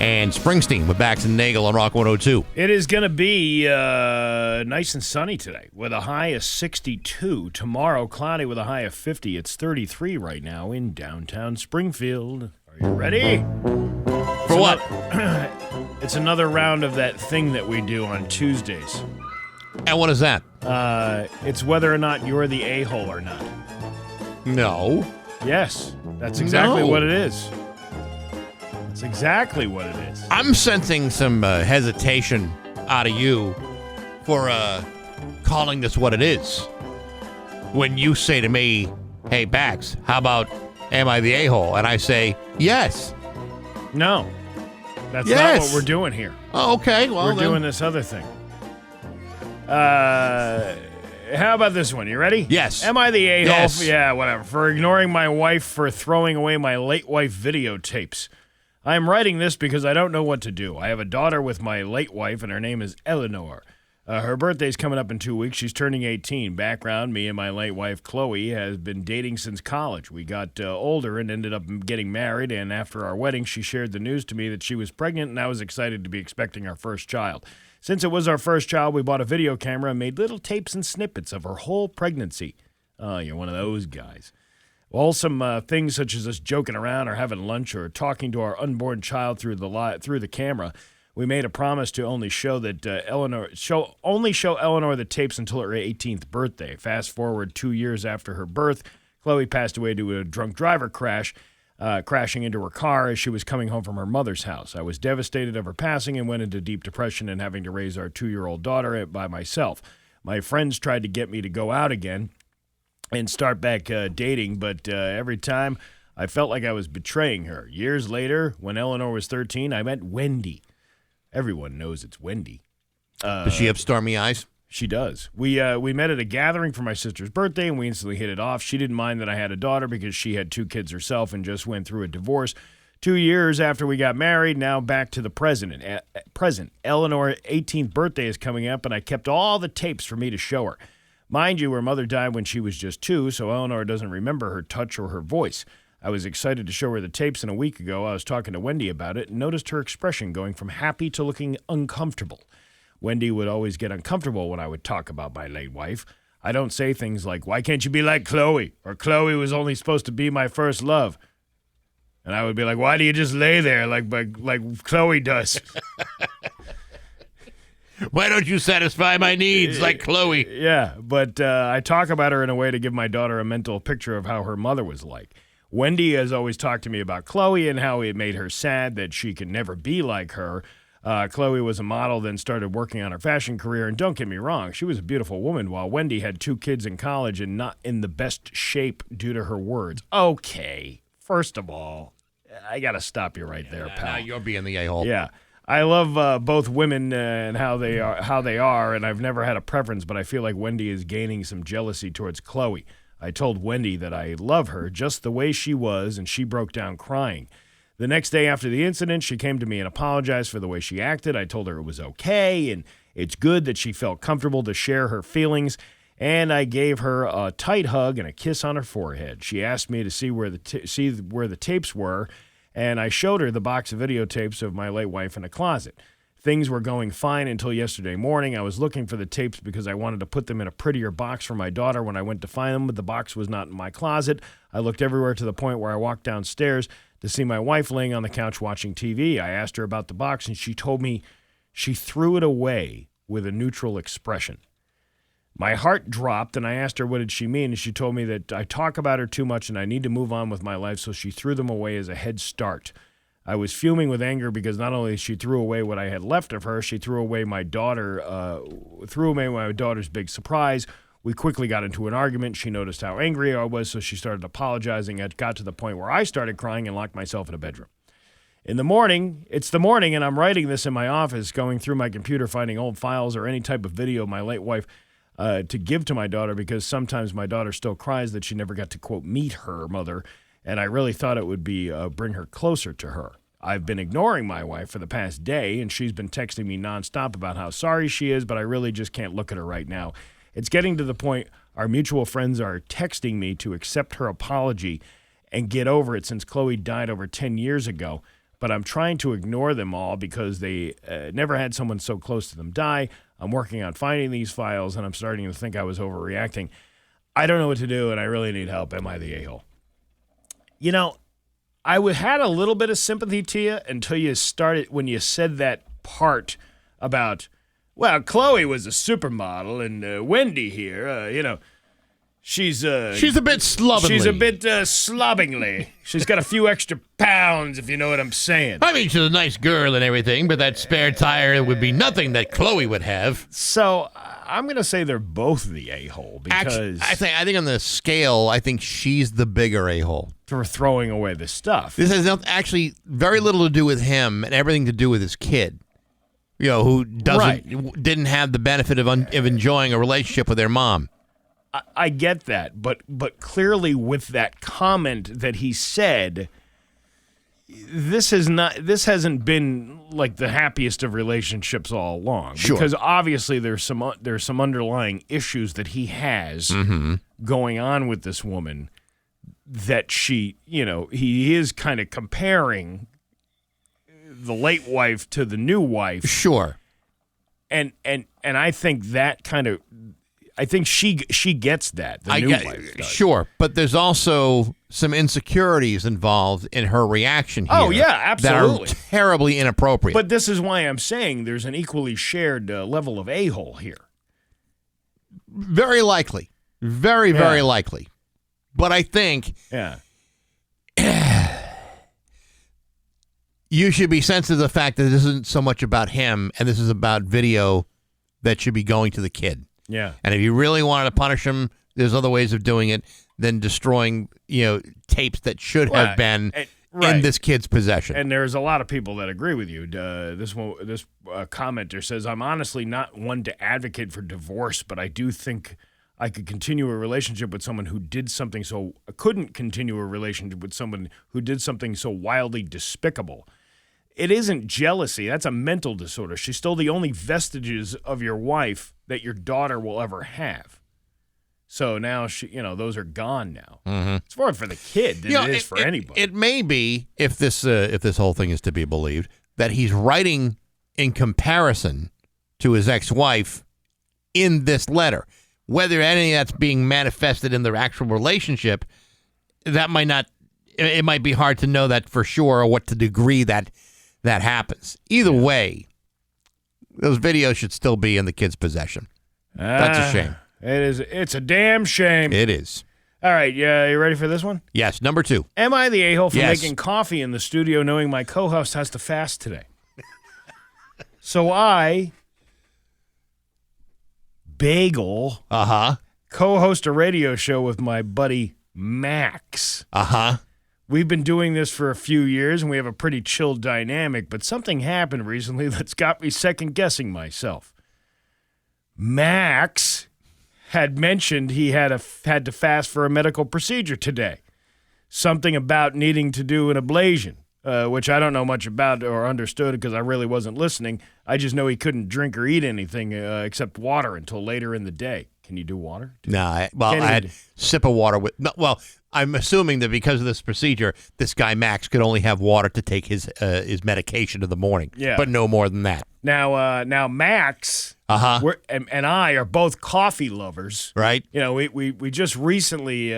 And Springsteen with Bax and Nagle on Rock 102. It is going to be nice and sunny today with a high of 62. Tomorrow, cloudy with a high of 50. It's 33 right now in downtown Springfield. Are you ready? For what? It's another round of that thing that we do on Tuesdays. And what is that? It's whether or not you're the a-hole or not. No. Yes, that's exactly No. what it is. That's exactly what it is. I'm sensing some hesitation out of you for calling this what it is. When you say to me, hey, Bax, how about am I the a-hole? And I say, yes. No, that's Yes. not what we're doing here. Oh, okay. Well, We're then. doing this other thing. How about this one? You ready? Yes. Am I the a-hole? Yes. Yeah, whatever. For ignoring my wife for throwing away my late wife videotapes. I'm writing this because I don't know what to do. I have a daughter with my late wife, and her name is Eleanor. Her birthday's coming up in 2 weeks. She's turning 18. Background, me and my late wife, Chloe, has been dating since college. We got older and ended up getting married, and after our wedding, she shared the news to me that she was pregnant, and I was excited to be expecting our first child. Since it was our first child, we bought a video camera and made little tapes and snippets of her whole pregnancy. Oh, you're one of those guys. Wholesome things such as us joking around or having lunch or talking to our unborn child through the camera. We made a promise to only show Eleanor the tapes until her 18th birthday. Fast forward 2 years after her birth, Chloe passed away due to a drunk driver crash, crashing into her car as she was coming home from her mother's house. I was devastated of her passing and went into deep depression and having to raise our 2-year-old daughter by myself. My friends tried to get me to go out again and start back dating, but every time I felt like I was betraying her. Years later, when Eleanor was 13, I met Wendy. Everyone knows it's Wendy. Does she have stormy eyes? She does. We met at a gathering for my sister's birthday, and we instantly hit it off. She didn't mind that I had a daughter because she had 2 kids herself and just went through a divorce. 2 years after we got married, now back to the present. Eleanor's 18th birthday is coming up, and I kept all the tapes for me to show her. Mind you, her mother died when she was just 2, so Eleanor doesn't remember her touch or her voice. I was excited to show her the tapes, and a week ago I was talking to Wendy about it and noticed her expression going from happy to looking uncomfortable. Wendy would always get uncomfortable when I would talk about my late wife. I don't say things like, why can't you be like Chloe? Or Chloe was only supposed to be my first love. And I would be like, why do you just lay there like Chloe does? Why don't you satisfy my needs like Chloe? Yeah, but I talk about her in a way to give my daughter a mental picture of how her mother was like. Wendy has always talked to me about Chloe and how it made her sad that she could never be like her. Chloe was a model, then started working on her fashion career, and don't get me wrong, she was a beautiful woman, while Wendy had 2 kids in college and not in the best shape due to her words. Okay, first of all, I got to stop you right there, pal. Now you're being the a-hole. Yeah. I love both women and how they are, and I've never had a preference, but I feel like Wendy is gaining some jealousy towards Chloe. I told Wendy that I love her just the way she was, and she broke down crying. The next day after the incident, she came to me and apologized for the way she acted. I told her it was okay, and it's good that she felt comfortable to share her feelings, and I gave her a tight hug and a kiss on her forehead. She asked me to see where the tapes were, and I showed her the box of videotapes of my late wife in a closet. Things were going fine until yesterday morning. I was looking for the tapes because I wanted to put them in a prettier box for my daughter. When I went to find them, but the box was not in my closet. I looked everywhere to the point where I walked downstairs to see my wife laying on the couch watching TV. I asked her about the box, and she told me she threw it away with a neutral expression. My heart dropped, and I asked her what did she mean, and she told me that I talk about her too much and I need to move on with my life, so she threw them away as a head start. I was fuming with anger because not only she threw away what I had left of her, she threw away my daughter's big surprise. We quickly got into an argument. She noticed how angry I was, so she started apologizing. It got to the point where I started crying and locked myself in a bedroom. It's the morning, and I'm writing this in my office, going through my computer, finding old files or any type of video of my late wife to give to my daughter, because sometimes my daughter still cries that she never got to, quote, meet her mother, and I really thought it would be bring her closer to her. I've been ignoring my wife for the past day, and she's been texting me nonstop about how sorry she is, but I really just can't look at her right now. It's getting to the point our mutual friends are texting me to accept her apology and get over it since Chloe died over 10 years ago, but I'm trying to ignore them all because they never had someone so close to them die. I'm working on finding these files, and I'm starting to think I was overreacting. I don't know what to do, and I really need help. Am I the a-hole? You know, I had a little bit of sympathy to you until you started, when you said that part about Well, Chloe was a supermodel, and Wendy here, she's a bit slovenly. She's a bit slobbingly. She's got a few extra pounds, if you know what I'm saying. I mean, she's a nice girl and everything, but that spare tire would be nothing that Chloe would have. So I'm going to say they're both the a-hole because I think on the scale, I think she's the bigger a-hole for throwing away the stuff. This has actually very little to do with him and everything to do with his kid. Who didn't have the benefit of enjoying a relationship with their mom. I get that, but clearly with that comment that he said, this hasn't been like the happiest of relationships all along. Sure. Because obviously there's some underlying issues that he has going on with this woman that he is kind of comparing the late wife to the new wife. Sure. And I think that kind of I think she gets that. The new wife does. Sure, but there's also some insecurities involved in her reaction here. Oh, yeah, absolutely. That are terribly inappropriate. But this is why I'm saying there's an equally shared level of a-hole here. Very likely. Very, very likely. But I think you should be sensitive to the fact that this isn't so much about him, and this is about video that should be going to the kid. Yeah. And if you really wanted to punish him, there's other ways of doing it than destroying, tapes that should have been in this kid's possession. And there's a lot of people that agree with you. This commenter says, I'm honestly not one to advocate for divorce, but I do think I could continue a relationship with someone who did something couldn't continue a relationship with someone who did something so wildly despicable. It isn't jealousy. That's a mental disorder. She's still the only vestiges of your wife that your daughter will ever have. So now those are gone now. Mm-hmm. It's more for the kid than it is for anybody. It may be, if this whole thing is to be believed, that he's writing in comparison to his ex-wife in this letter. Whether any of that's being manifested in their actual relationship, that might not. It might be hard to know that for sure, or what to degree that happens. Either way, those videos should still be in the kid's possession. That's a shame. It is. It's a damn shame. It is. All right, you ready for this one? Yes, number 2. Am I the a-hole for making coffee in the studio knowing my co-host has to fast today? So I, Bagel, co-host a radio show with my buddy Max. We've been doing this for a few years, and we have a pretty chill dynamic, but something happened recently that's got me second-guessing myself. Max had mentioned he had to fast for a medical procedure today. Something about needing to do an ablation, which I don't know much about or understood because I really wasn't listening. I just know he couldn't drink or eat anything except water until later in the day. Can you do water? No, I had a sip of water with. Well, I'm assuming that because of this procedure, this guy Max could only have water to take his medication in the morning. Yeah, but no more than that. Now Max, and I are both coffee lovers, right? We just recently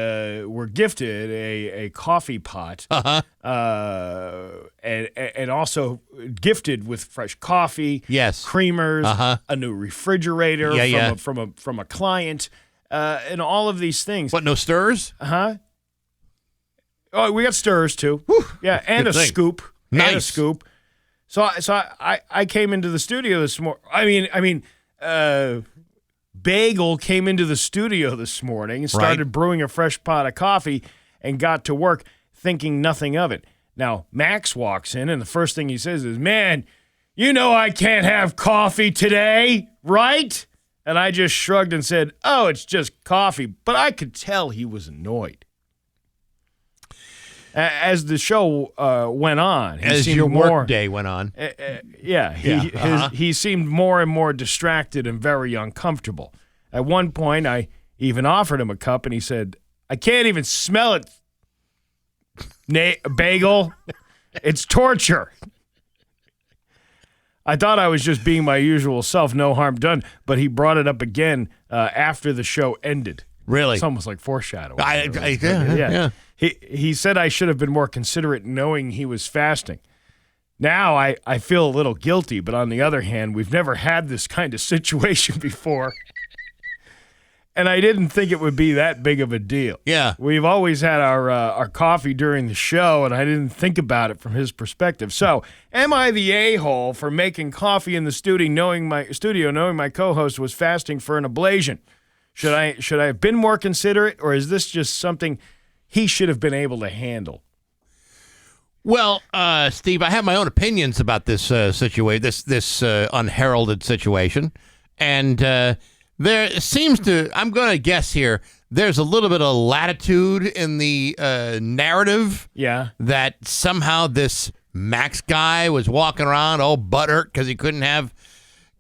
were gifted a coffee pot, and also gifted with fresh coffee, creamers, a new refrigerator from a client, and all of these things. What? No stirrers? Oh, we got stirrers too. Whew. Yeah, and a scoop. Nice. And a scoop. So I came into the studio this morning. Bagel came into the studio this morning and started brewing a fresh pot of coffee and got to work thinking nothing of it. Now, Max walks in and the first thing he says is, "Man, I can't have coffee today, right?" And I just shrugged and said, "Oh, it's just coffee." But I could tell he was annoyed. As the show went on, work day went on, he seemed more and more distracted and very uncomfortable. At one point, I even offered him a cup, and he said, "I can't even smell it, Bagel. It's torture." I thought I was just being my usual self, no harm done, but he brought it up again after the show ended. Really? It's almost like foreshadowing. Yeah. He said I should have been more considerate knowing he was fasting. Now I feel a little guilty, but on the other hand, we've never had this kind of situation before. And I didn't think it would be that big of a deal. Yeah. We've always had our coffee during the show, and I didn't think about it from his perspective. So, am I the a-hole for making coffee in the studio knowing my co-host was fasting for an ablation? Should I have been more considerate, or is this just something he should have been able to handle? Well, Steve, I have my own opinions about this situation, this unheralded situation, and there seems to, I'm going to guess here, there's a little bit of latitude in the narrative. Yeah. That somehow this Max guy was walking around all butthurt because he couldn't have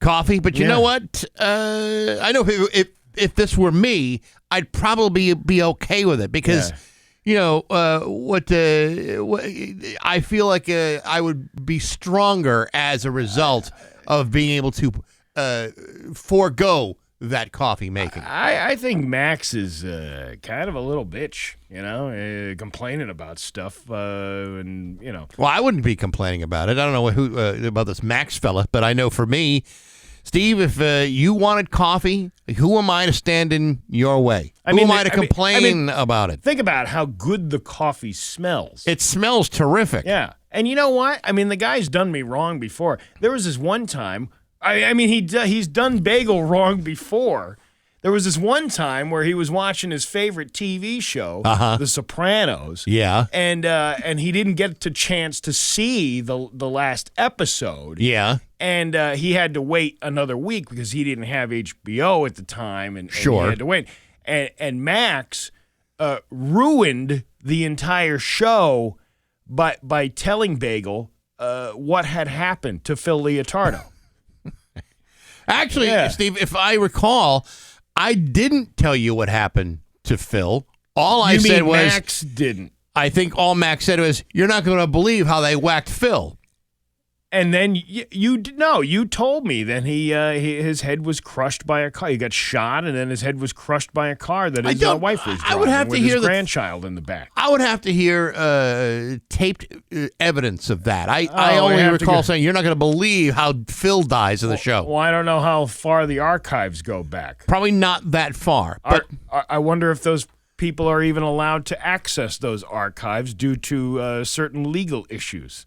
coffee. But you know what? I know if this were me, I'd probably be okay with it because, what I feel like I would be stronger as a result of being able to forego that coffee making. I think Max is kind of a little bitch, complaining about stuff, and. Well, I wouldn't be complaining about it. I don't know who about this Max fella, but I know for me, Steve, if you wanted coffee, who am I to stand in your way? Who am I to complain about it? Think about how good the coffee smells. It smells terrific. Yeah, and you know what? The guy's done me wrong before. There was this one time. He's done Bagel wrong before. There was this one time where he was watching his favorite TV show, The Sopranos. Yeah. And he didn't get the chance to see the last episode. Yeah. And he had to wait another week because he didn't have HBO at the time. And sure. He had to wait. And Max ruined the entire show by telling Bagel what had happened to Phil Leotardo. Actually, Steve, if I recall, I didn't tell you what happened to Phil. All I said was Max didn't. I think all Max said was, "You're not going to believe how they whacked Phil." And then you told me that his head was crushed by a car. He got shot, and then his head was crushed by a car that his wife was driving. I would have to hear his grandchild in the back. I would have to hear taped evidence of that. I only recall saying, "You're not going to believe how Phil dies in the show." Well, I don't know how far the archives go back. Probably not that far. But I wonder if those people are even allowed to access those archives due to certain legal issues.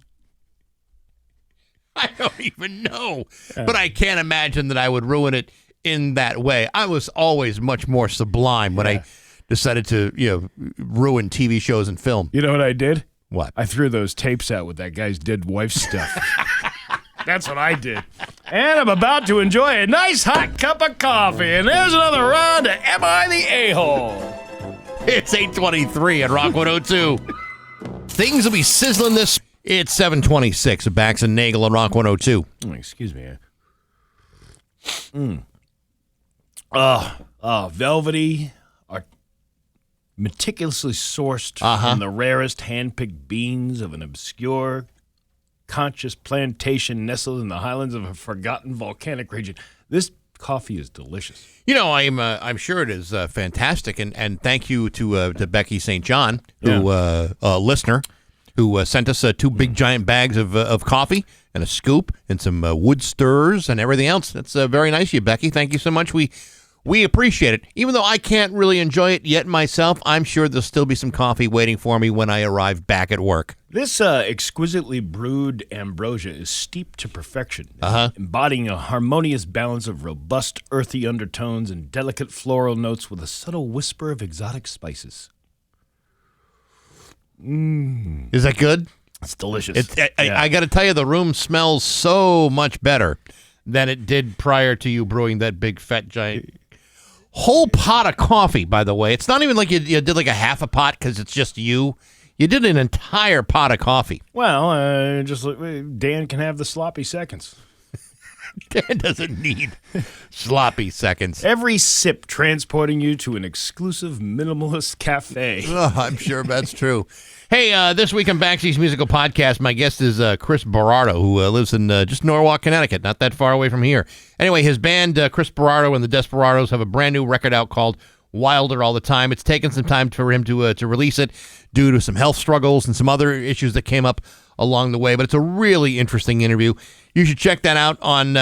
I don't even know. But I can't imagine that I would ruin it in that way. I was always much more sublime when I decided to, ruin TV shows and film. You know what I did? What? I threw those tapes out with that guy's dead wife's stuff. That's what I did. And I'm about to enjoy a nice hot cup of coffee. And there's another round of Am I the A-Hole? It's 8:23 at Rock 102. Things will be sizzling this. It's 7:26 at Bax and Nagle on Rock 102. Excuse me. Velvety, meticulously sourced from the rarest hand-picked beans of an obscure, conscious plantation nestled in the highlands of a forgotten volcanic region. This coffee is delicious. I'm sure it is fantastic, and thank you to Becky St. John, who a listener, who sent us 2 big giant bags of coffee and a scoop and some wood stirrers and everything else. That's very nice of you, Becky. Thank you so much. We appreciate it. Even though I can't really enjoy it yet myself, I'm sure there'll still be some coffee waiting for me when I arrive back at work. This exquisitely brewed ambrosia is steeped to perfection, embodying a harmonious balance of robust, earthy undertones and delicate floral notes with a subtle whisper of exotic spices. Is that good? It's delicious. I got to tell you, the room smells so much better than it did prior to you brewing that big, fat, giant whole pot of coffee, by the way. It's not even like you did like a half a pot because it's just you. You did an entire pot of coffee. Well, just Dan can have the sloppy seconds. Dan doesn't need sloppy seconds. Every sip transporting you to an exclusive minimalist cafe. Oh, I'm sure that's true. Hey, this week on Baxy's Musical Podcast, my guest is Chris Berardo, who lives in just Norwalk, Connecticut, not that far away from here. Anyway, his band, Chris Berardo and the Desperados, have a brand new record out called wilder all the time. It's taken some time for him to release it due to some health struggles and some other issues that came up along the way. But it's a really interesting interview. You should check that out on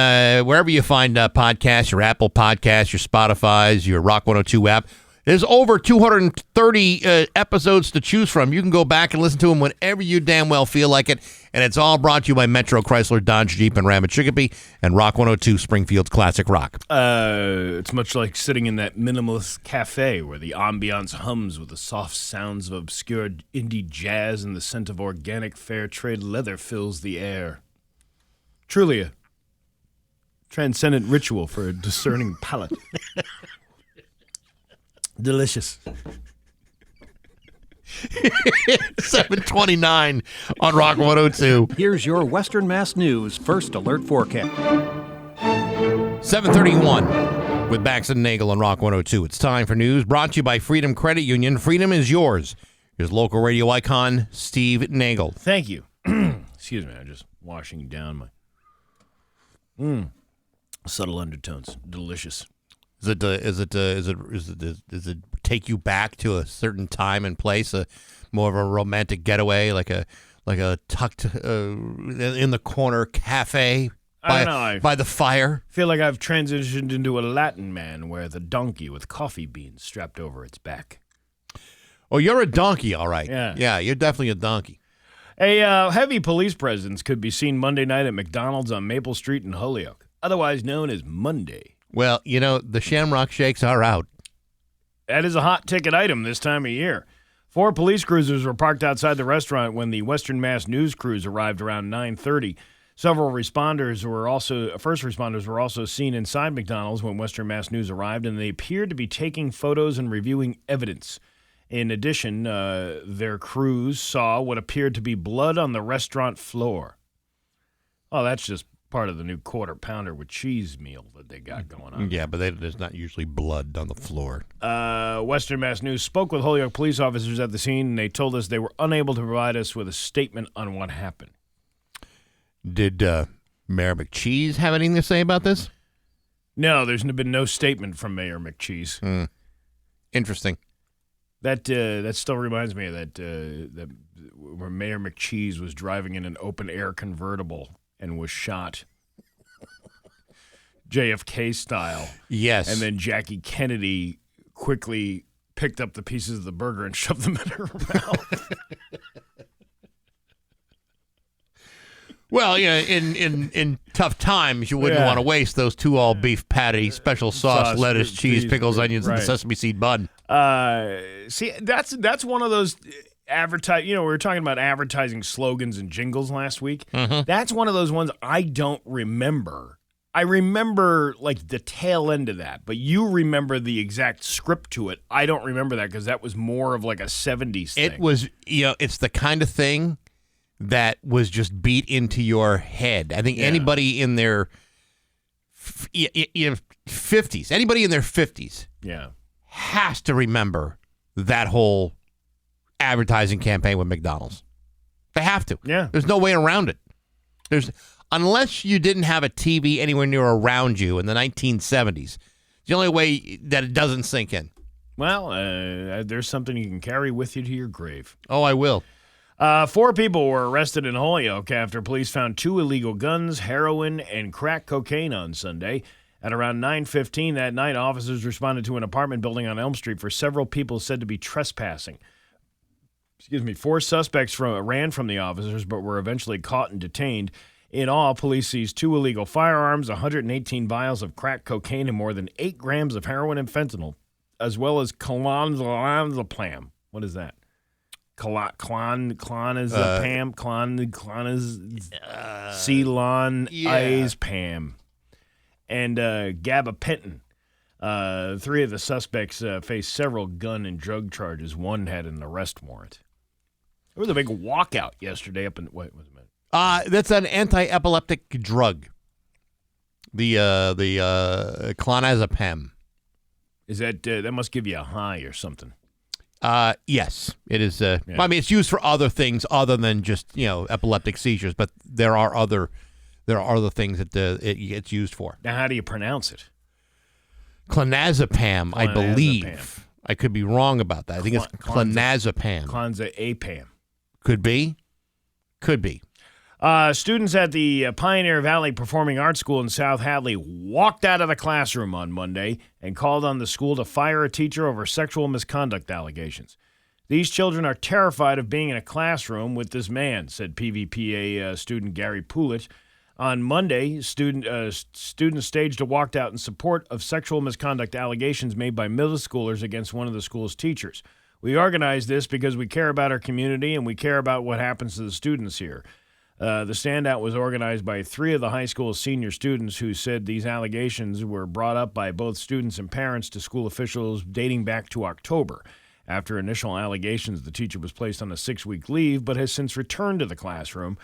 wherever you find podcasts, your Apple Podcasts, your Spotify's, your Rock 102 app. There's over 230 episodes to choose from. You can go back and listen to them whenever you damn well feel like it. And it's all brought to you by Metro Chrysler, Dodge, Jeep, and Ram at Chicopee and Rock 102, Springfield's Classic Rock. It's much like sitting in that minimalist cafe where the ambiance hums with the soft sounds of obscure indie jazz and the scent of organic fair trade leather fills the air. Truly a transcendent ritual for a discerning palate. Delicious. 7:29 on Rock 102. Here's your Western Mass News First Alert Forecast. 7:31 with Bax and Nagle on Rock 102. It's time for news brought to you by Freedom Credit Union. Freedom is yours. Here's local radio icon Steve Nagle. Thank you. Excuse me, I'm just washing down my subtle undertones. Delicious. Does it take you back to a certain time and place, more of a romantic getaway, like a tucked in the corner cafe by the fire? I feel like I've transitioned into a Latin man with a donkey with coffee beans strapped over its back. Oh, you're a donkey, all right. Yeah, you're definitely a donkey. A heavy police presence could be seen Monday night at McDonald's on Maple Street in Holyoke, otherwise known as Monday. Well, the Shamrock Shakes are out. That is a hot ticket item this time of year. 4 police cruisers were parked outside the restaurant when the Western Mass News crews arrived around 9:30. Several first responders were also seen inside McDonald's when Western Mass News arrived, and they appeared to be taking photos and reviewing evidence. In addition, their crews saw what appeared to be blood on the restaurant floor. Oh, that's just part of the new quarter pounder with cheese meal that they got going on. Yeah, but there's not usually blood on the floor. Western Mass News spoke with Holyoke police officers at the scene, and they told us they were unable to provide us with a statement on what happened. Did Mayor McCheese have anything to say about this? No, there's been no statement from Mayor McCheese. Interesting. That still reminds me of that where Mayor McCheese was driving in an open-air convertible and was shot JFK style. Yes. And then Jackie Kennedy quickly picked up the pieces of the burger and shoved them in her mouth. Well, in tough times, you wouldn't want to waste those 2 all-beef patties, special sauce, lettuce, cheese, pickles, onions, and the sesame seed bun. See, that's one of those we were talking about advertising slogans and jingles last week. Mm-hmm. That's one of those ones I don't remember. I remember like the tail end of that, but you remember the exact script to it. I don't remember that because that was more of like a 70s thing. It was, it's the kind of thing that was just beat into your head. I think anybody in their 50s, anybody in their 50s has to remember that whole advertising campaign with McDonald's. They have to. Yeah. There's no way around it. Unless you didn't have a TV anywhere near around you in the 1970s. It's the only way that it doesn't sink in. Well, there's something you can carry with you to your grave. Oh, I will. 4 people were arrested in Holyoke after police found 2 illegal guns, heroin, and crack cocaine on Sunday. At around 9:15 that night, officers responded to an apartment building on Elm Street for several people said to be trespassing. 4 suspects ran from the officers but were eventually caught and detained. In all, police seized 2 illegal firearms, 118 vials of crack cocaine, and more than 8 grams of heroin and fentanyl, as well as clonazepam. What is that? Clonazepam, Celon-azepam, and gabapentin. 3 of the suspects faced several gun and drug charges. One had an arrest warrant. There was a big walkout yesterday up in wait a minute. That's an anti-epileptic drug. The clonazepam. Is that must give you a high or something? Yes, it is. I mean, it's used for other things other than just epileptic seizures, but there are other things that it's used for. Now, how do you pronounce it? Clonazepam, I believe. I could be wrong about that. I think it's clonazepam. Clonazepam. Could be. Could be. Students at the Pioneer Valley Performing Arts School in South Hadley walked out of the classroom on Monday and called on the school to fire a teacher over sexual misconduct allegations. These children are terrified of being in a classroom with this man, said PVPA student Gary Poulet. On Monday, students staged a walkout in support of sexual misconduct allegations made by middle schoolers against one of the school's teachers. We organized this because we care about our community and we care about what happens to the students here. The standout was organized by 3 of the high school's senior students who said these allegations were brought up by both students and parents to school officials dating back to October. After initial allegations, the teacher was placed on a 6-week leave but has since returned to the classroom.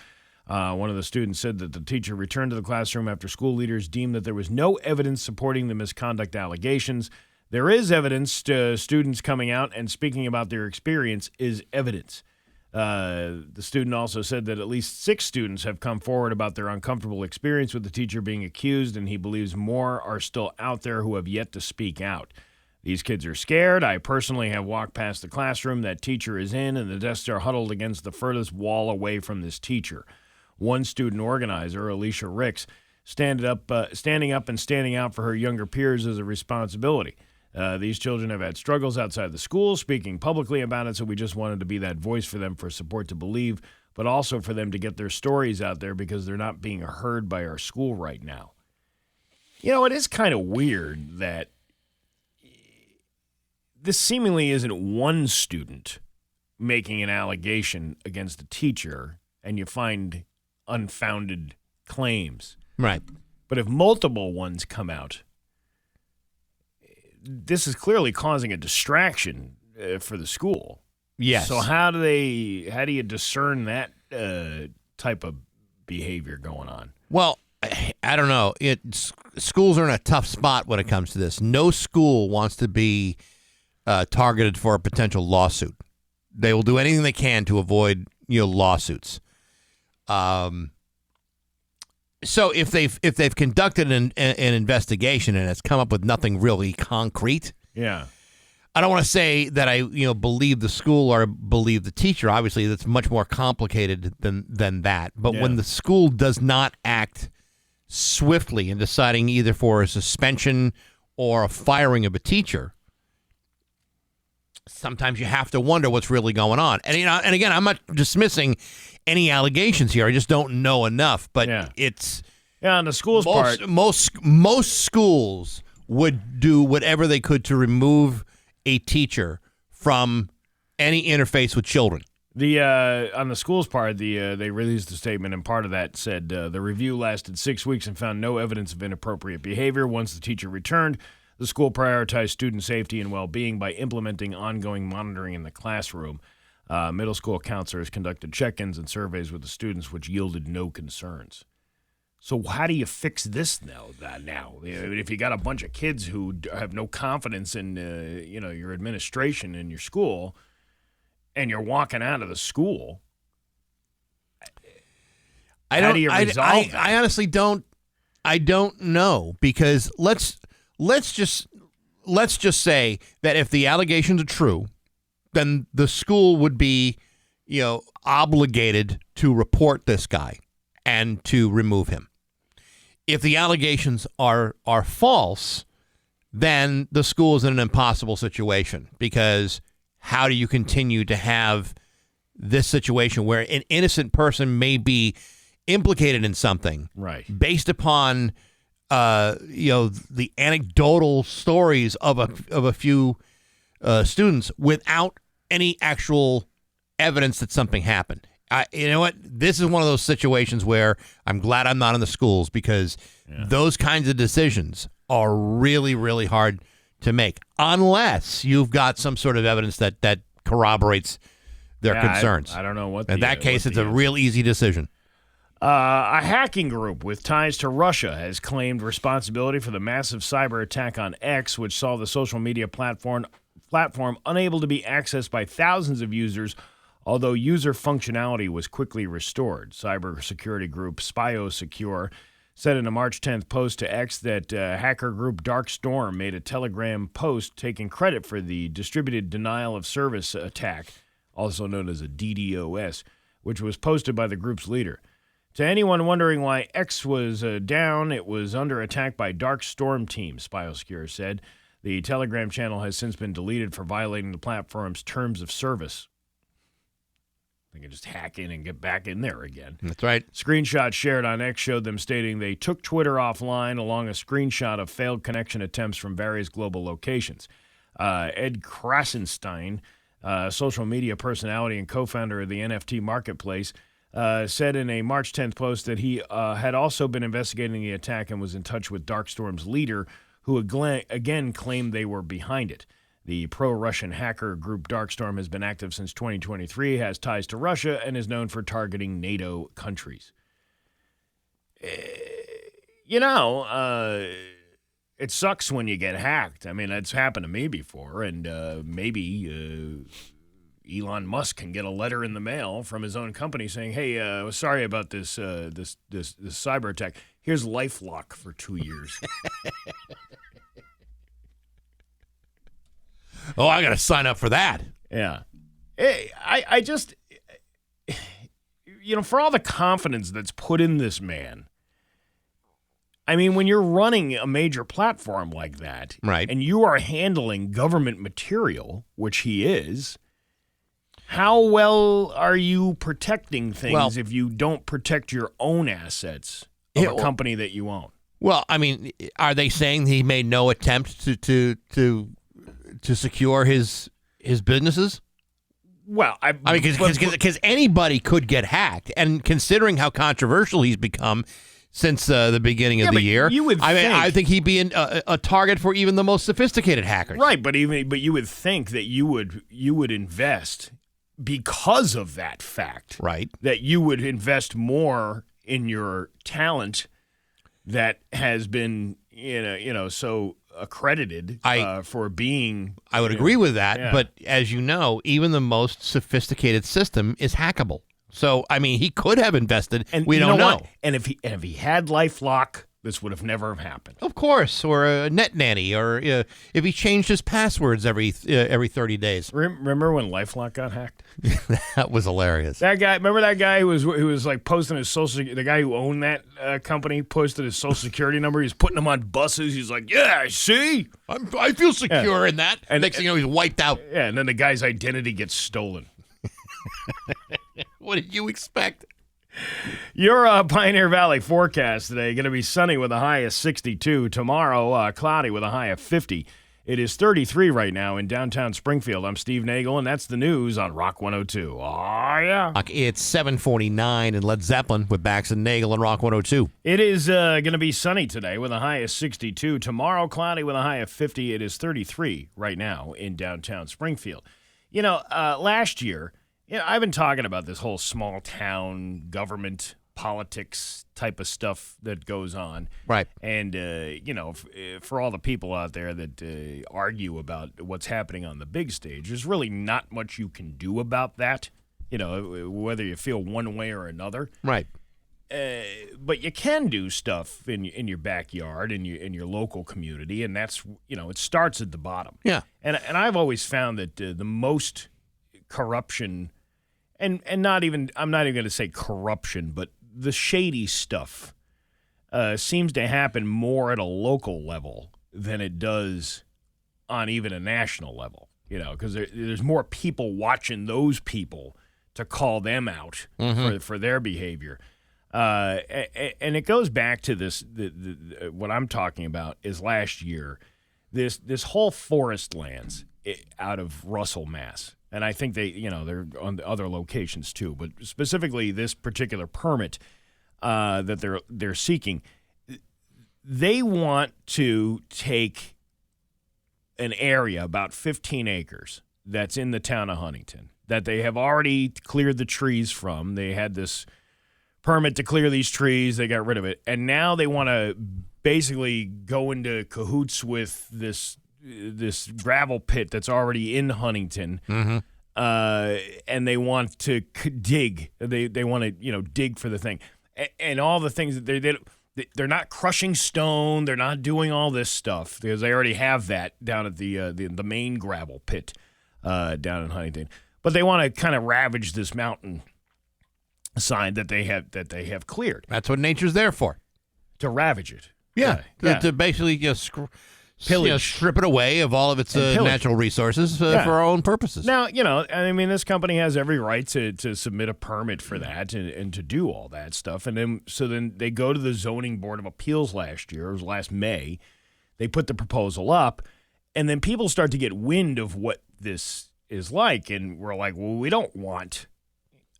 One of the students said that the teacher returned to the classroom after school leaders deemed that there was no evidence supporting the misconduct allegations. There is evidence to students coming out and speaking about their experience is evidence. The student also said that at least 6 students have come forward about their uncomfortable experience with the teacher being accused, and he believes more are still out there who have yet to speak out. These kids are scared. I personally have walked past the classroom that teacher is in, and the desks are huddled against the furthest wall away from this teacher. One student organizer, Alicia Ricks, standing up and standing out for her younger peers is a responsibility. These children have had struggles outside the school, speaking publicly about it, so we just wanted to be that voice for them for support to believe, but also for them to get their stories out there because they're not being heard by our school right now. You know, it is kind of weird that this seemingly isn't one student making an allegation against a teacher, and you find unfounded claims. Right. But if multiple ones come out, this is clearly causing a distraction for the school. Yes. So how do you discern that type of behavior going on? Well, I don't know. Schools are in a tough spot when it comes to this. No school wants to be targeted for a potential lawsuit. They will do anything they can to avoid lawsuits. So if they've conducted an investigation and it's come up with nothing really concrete, yeah, I don't want to say that I believe the school or believe the teacher. Obviously, that's much more complicated than that. But when the school does not act swiftly in deciding either for a suspension or a firing of a teacher, sometimes you have to wonder what's really going on. And and again, I'm not dismissing any allegations here. I just don't know enough. But it's on the school's part. Most schools would do whatever they could to remove a teacher from any interface with children. On the school's part, they released a statement, and part of that said the review lasted 6 weeks and found no evidence of inappropriate behavior. Once the teacher returned, the school prioritized student safety and well-being by implementing ongoing monitoring in the classroom. Middle school counselors conducted check-ins and surveys with the students, which yielded no concerns. So how do you fix this now? If you got a bunch of kids who have no confidence in your administration and your school, and you're walking out of the school, how do you resolve that? I honestly don't. I don't know, because let's just say that if the allegations are true, then the school would be, obligated to report this guy and to remove him. If the allegations are false, then the school is in an impossible situation, because how do you continue to have this situation where an innocent person may be implicated in something, right, based upon the anecdotal stories of a few students without any actual evidence that something happened? You know what? This is one of those situations where I'm glad I'm not in the schools, because those kinds of decisions are really, really hard to make unless you've got some sort of evidence that corroborates their concerns. I don't know what. In that case, it's a real easy decision. A hacking group with ties to Russia has claimed responsibility for the massive cyber attack on X, which saw the social media platform unable to be accessed by thousands of users, although user functionality was quickly restored. Cybersecurity group SpioSecure said in a March 10th post to X that hacker group Dark Storm made a Telegram post taking credit for the distributed denial of service attack, also known as a DDoS, which was posted by the group's leader. To anyone wondering why X was down, it was under attack by Dark Storm team, Spioscure said. The Telegram channel has since been deleted for violating the platform's terms of service. They can just hack in and get back in there again. That's right. Screenshots shared on X showed them stating they took Twitter offline, along a screenshot of failed connection attempts from various global locations. Ed Krasenstein, social media personality and co-founder of the NFT marketplace, said in a March 10th post that he had also been investigating the attack and was in touch with Darkstorm's leader, who again claimed they were behind it. The pro-Russian hacker group Darkstorm has been active since 2023, has ties to Russia, and is known for targeting NATO countries. It sucks when you get hacked. I mean, it's happened to me before, and maybe Elon Musk can get a letter in the mail from his own company saying, "Hey, sorry about this cyber attack. Here's LifeLock for 2 years." Oh, I got to sign up for that. Yeah. I just, for all the confidence that's put in this man, I mean, when you're running a major platform like that, right, and you are handling government material, which he is, how well are you protecting things if you don't protect your own assets of a company that you own? Well, I mean, are they saying he made no attempt to secure his businesses? Well, I mean, because anybody could get hacked, and considering how controversial he's become since the beginning of the year, I think he'd be a target for even the most sophisticated hackers. Right, but you would think that you would invest because of that fact. Right, that you would invest more in your talent that has been so accredited for being. I would agree with that, but as you know, even the most sophisticated system is hackable. So I mean, he could have invested, and we don't know. And if he had LifeLock, this would have never have happened. Of course, or a net nanny, or if he changed his passwords every 30 days. Remember when LifeLock got hacked? That was hilarious. Remember that guy who was like posting his social. The guy who owned that company posted his social security number. He's putting them on buses. He's like, "Yeah, see, I feel secure in that." And next thing you know, he's wiped out. Yeah, and then the guy's identity gets stolen. What did you expect? Your Pioneer Valley forecast today going to be sunny with a high of 62. Tomorrow, cloudy with a high of 50. It is 33 right now in downtown Springfield. I'm Steve Nagle, and that's the news on Rock 102. Oh, yeah. It's 7:49 in Led Zeppelin with Bax and Nagle on Rock 102. It is going to be sunny today with a high of 62. Tomorrow, cloudy with a high of 50. It is 33 right now in downtown Springfield. Last year, I've been talking about this whole small town government politics type of stuff that goes on. Right. And, for all the people out there that argue about what's happening on the big stage, there's really not much you can do about that, whether you feel one way or another. Right. But you can do stuff in your backyard, in your local community, and that's, it starts at the bottom. Yeah. And I've always found that the most corruption, and I'm not even going to say corruption, but the shady stuff seems to happen more at a local level than it does on even a national level, because there's more people watching those people to call them out for their behavior. And it goes back to this, what I'm talking about is last year, this whole forest lands out of Russell, Mass. And I think they're on the other locations too, but specifically this particular permit that they're seeking, they want to take an area about 15 acres that's in the town of Huntington that they have already cleared the trees from. They had this permit to clear these trees. They got rid of it. And now they want to basically go into cahoots with this gravel pit that's already in Huntington. Mm-hmm. And they want to dig. They want to, dig for the thing. And all the things that They're not crushing stone. They're not doing all this stuff because they already have that down at the main gravel pit down in Huntington. But they want to kind of ravage this mountain side that they have cleared. That's what nature's there for. To ravage it. Yeah. To basically strip it away of all of its natural resources for our own purposes. Now, this company has every right to submit a permit for that and to do all that stuff. And then they go to the Zoning Board of Appeals last year. It was last May. They put the proposal up, and then people start to get wind of what this is like. And we're like, well, we don't want.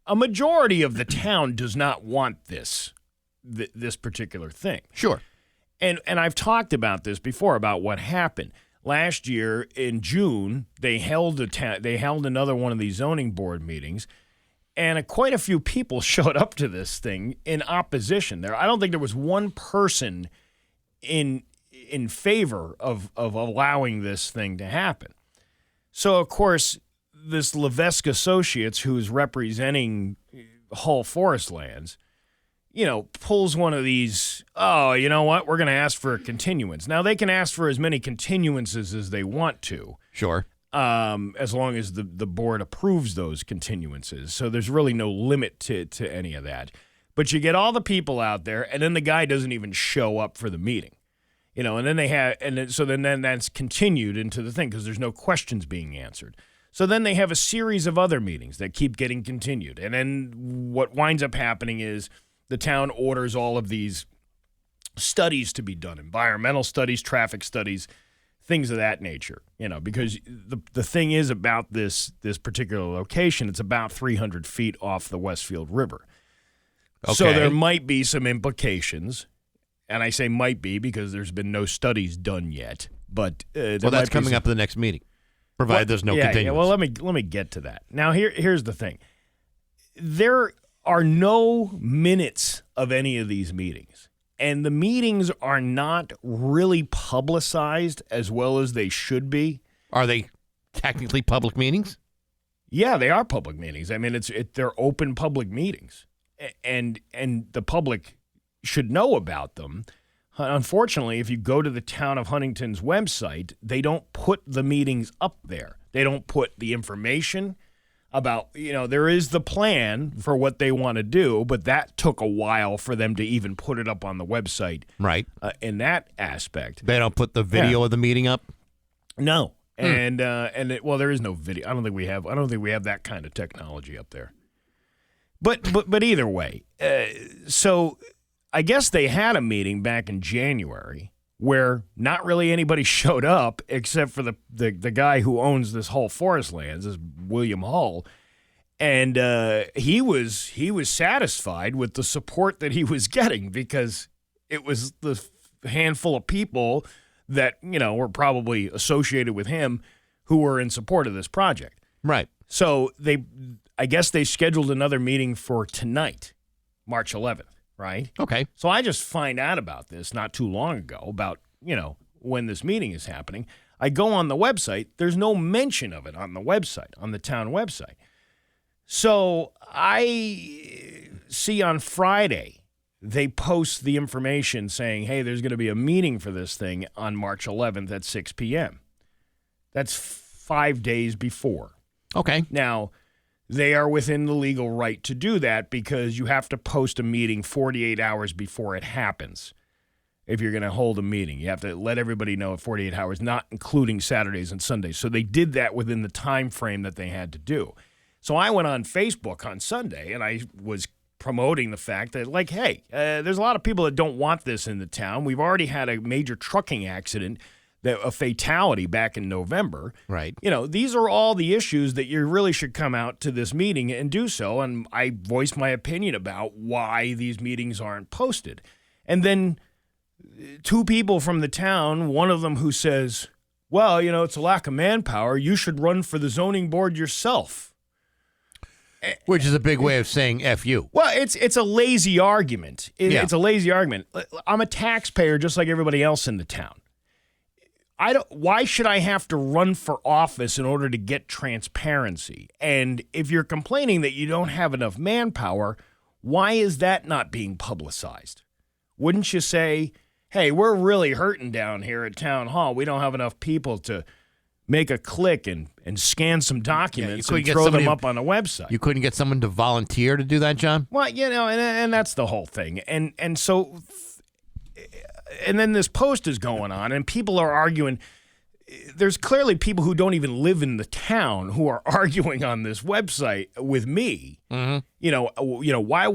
A majority of the town does not want this particular thing. Sure. And I've talked about this before about what happened. Last year in June, they held another one of these zoning board meetings, and quite a few people showed up to this thing in opposition. I don't think there was one person in favor of allowing this thing to happen. So, of course, this Levesque Associates, who's representing Hull Forest Lands, pulls one of these, you know what, we're going to ask for a continuance. Now, they can ask for as many continuances as they want to. Sure. As long as the board approves those continuances. So there's really no limit to any of that. But you get all the people out there, and then the guy doesn't even show up for the meeting. And then that's continued into the thing because there's no questions being answered. So then they have a series of other meetings that keep getting continued. And then what winds up happening is the town orders all of these studies to be done, environmental studies, traffic studies, things of that nature, because the thing is about this particular location, it's about 300 feet off the Westfield River. Okay. So there might be some implications, and I say might be because there's been no studies done yet. But that's coming up in the next meeting, provided there's no continuance. Yeah, well, let me get to that. Now, here's the thing. There are no minutes of any of these meetings, and the meetings are not really publicized as well as they should be. Are they technically public meetings? Yeah, they are public meetings. I mean, they're open public meetings, and the public should know about them. Unfortunately, if you go to the town of Huntington's website, they don't put the meetings up there. They don't put the information about, there is the plan for what they want to do, but that took a while for them to even put it up on the website. Right. In that aspect. They don't put the video of the meeting up? No. And there is no video. I don't think we have that kind of technology up there. But either way, so I guess they had a meeting back in January where not really anybody showed up except for the guy who owns this Hull Forest Lands, this William Hull, and he was satisfied with the support that he was getting because it was the handful of people that were probably associated with him who were in support of this project. Right. So I guess they scheduled another meeting for tonight, March 11th. Right? Okay. So I just find out about this not too long ago, about, when this meeting is happening. I go on the website. There's no mention of it on the website, on the town website. So I see on Friday, they post the information saying, hey, there's going to be a meeting for this thing on March 11th at 6 p.m. That's 5 days before. Okay. Now, they are within the legal right to do that because you have to post a meeting 48 hours before it happens. If you're going to hold a meeting, you have to let everybody know at 48 hours, not including Saturdays and Sundays. So they did that within the time frame that they had to do. So I went on Facebook on Sunday and I was promoting the fact that, like, hey, there's a lot of people that don't want this in the town. We've already had a major trucking accident, a fatality back in November. Right. These are all the issues that you really should come out to this meeting and do so. And I voiced my opinion about why these meetings aren't posted. And then two people from the town, one of them who says, well, it's a lack of manpower. You should run for the zoning board yourself. Which is a big way of saying F you. Well, it's a lazy argument. It's a lazy argument. I'm a taxpayer just like everybody else in the town. Why should I have to run for office in order to get transparency? And if you're complaining that you don't have enough manpower, why is that not being publicized? wouldn't you say, hey, we're really hurting down here at Town Hall. We don't have enough people to make a click and scan some documents and throw them up on a website. You couldn't get someone to volunteer to do that, John? Well, and that's the whole thing. And so, and then this post is going on, and people are arguing. There's clearly people who don't even live in the town who are arguing on this website with me. Mm-hmm. Why?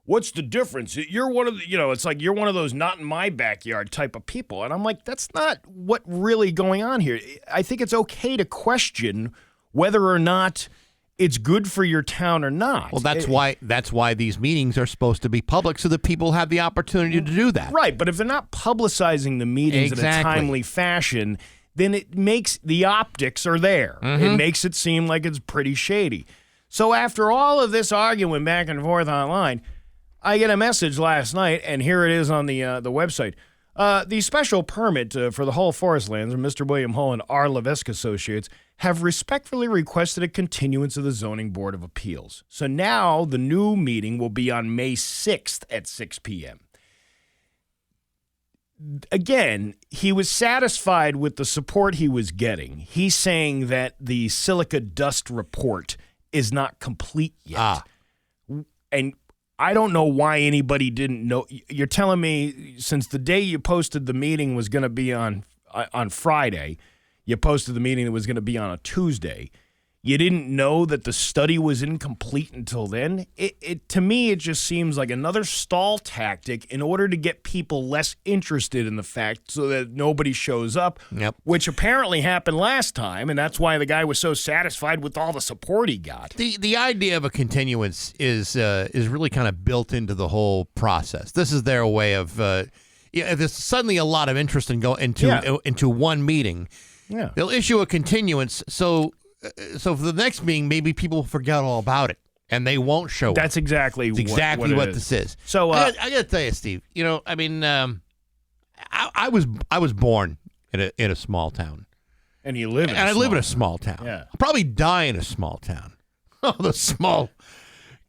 What's the difference? You're one of the, it's like you're one of those not in my backyard type of people. And I'm like, that's not what really going on here. I think it's okay to question whether or not it's good for your town or not. Well, that's why these meetings are supposed to be public, so that people have the opportunity to do that. Right, but if they're not publicizing the meetings in a timely fashion, then it makes the optics are there. Mm-hmm. It makes it seem like it's pretty shady. So after all of this arguing back and forth online, I get a message last night, and here it is on the website. The special permit for the Hull Forest Lands, Mr. William Hull and R. Levesque Associates, have respectfully requested a continuance of the Zoning Board of Appeals. So now the new meeting will be on May 6th at 6 p.m. Again, he was satisfied with the support he was getting. He's saying that the silica dust report is not complete yet. And I don't know why anybody didn't know. You're telling me since the day you posted the meeting was going to be on Friday, you posted the meeting that was going to be on a Tuesday, you didn't know that the study was incomplete until then? To me, it just seems like another stall tactic in order to get people less interested in the fact so that nobody shows up, which apparently happened last time, and that's why the guy was so satisfied with all the support he got. The idea of a continuance is really kind of built into the whole process. This is their way of if there's suddenly a lot of interest in going into one meeting, they'll issue a continuance so for the next meeting, maybe people forget all about it and they won't show up. That's exactly what this is. So I got to tell you, Steve. I was born in a small town, and you live in I live in a small town. Yeah, I'll probably die in a small town. Oh, the small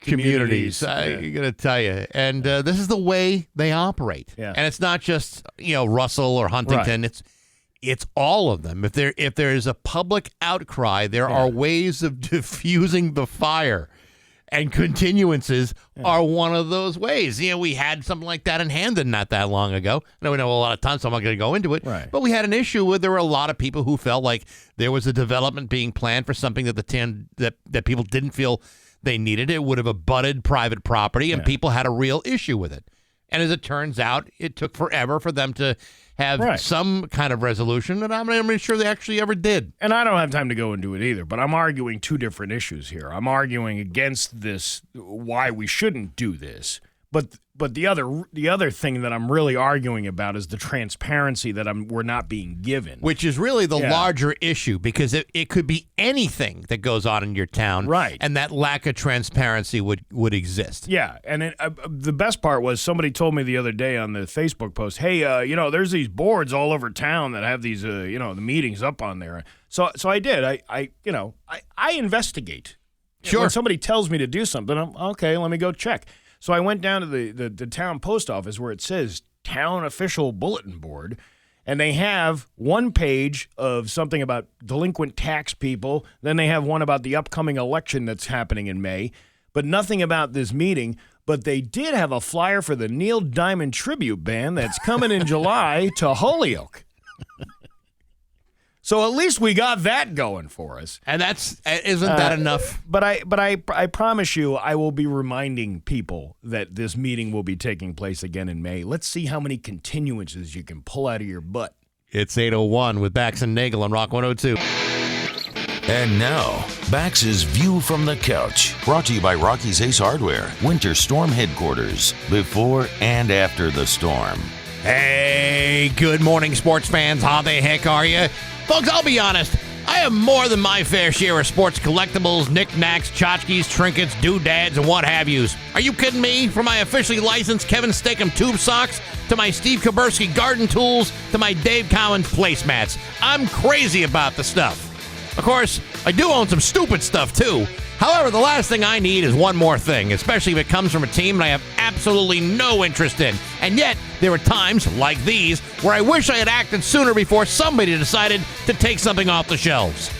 communities. I'm gonna tell you, and this is the way they operate. Yeah. And it's not just Russell or Huntington. Right. It's all of them. If there is a public outcry, there are ways of diffusing the fire, and continuances are one of those ways. We had something like that in Hamden not that long ago. I know we know a lot of tons, so I'm not going to go into it. Right. But we had an issue where there were a lot of people who felt like there was a development being planned for something that people didn't feel they needed. It would have abutted private property, and people had a real issue with it. And as it turns out, it took forever for them to have some kind of resolution, and I'm not even sure they actually ever did. And I don't have time to go into it either, but I'm arguing two different issues here. I'm arguing against this, why we shouldn't do this. But the other thing that I'm really arguing about is the transparency that we're not being given. Which is really the larger issue, because it could be anything that goes on in your town. Right. And that lack of transparency would exist. Yeah. And the best part was somebody told me the other day on the Facebook post, hey, there's these boards all over town that have these, the meetings up on there. So I did. I investigate. Sure. When somebody tells me to do something, I'm okay, let me go check. So I went down to the town post office where it says Town Official Bulletin Board, and they have one page of something about delinquent tax people. Then they have one about the upcoming election that's happening in May, but nothing about this meeting. But they did have a flyer for the Neil Diamond Tribute Band that's coming in July to Holyoke. So at least we got that going for us. And isn't that enough? But I promise you, I will be reminding people that this meeting will be taking place again in May. Let's see how many continuances you can pull out of your butt. It's 8:01 with Bax and Nagle on Rock 102. And now, Bax's View from the Couch, brought to you by Rocky's Ace Hardware, Winter Storm Headquarters, before and after the storm. Hey, good morning, sports fans. How the heck are you? Folks, I'll be honest, I have more than my fair share of sports collectibles, knickknacks, tchotchkes, trinkets, doodads, and what have yous. Are you kidding me? From my officially licensed Kevin Steakum tube socks, to my Steve Kuberski garden tools, to my Dave Collins placemats. I'm crazy about the stuff. Of course, I do own some stupid stuff, too. However, the last thing I need is one more thing, especially if it comes from a team that I have absolutely no interest in. And yet, there are times, like these, where I wish I had acted sooner before somebody decided to take something off the shelves.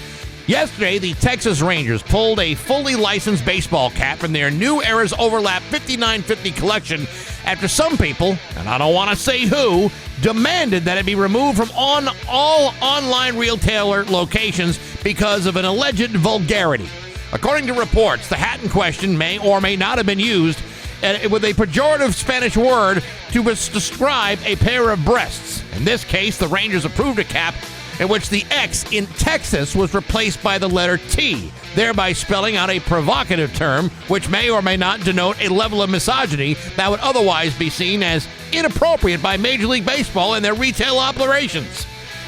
Yesterday, the Texas Rangers pulled a fully licensed baseball cap from their New Era's Overlap 5950 collection after some people, and I don't want to say who, demanded that it be removed from all online retailer locations because of an alleged vulgarity. According to reports, the hat in question may or may not have been used with a pejorative Spanish word to describe a pair of breasts. In this case, the Rangers approved a cap in which the X in Texas was replaced by the letter T, thereby spelling out a provocative term which may or may not denote a level of misogyny that would otherwise be seen as inappropriate by Major League Baseball and their retail operations.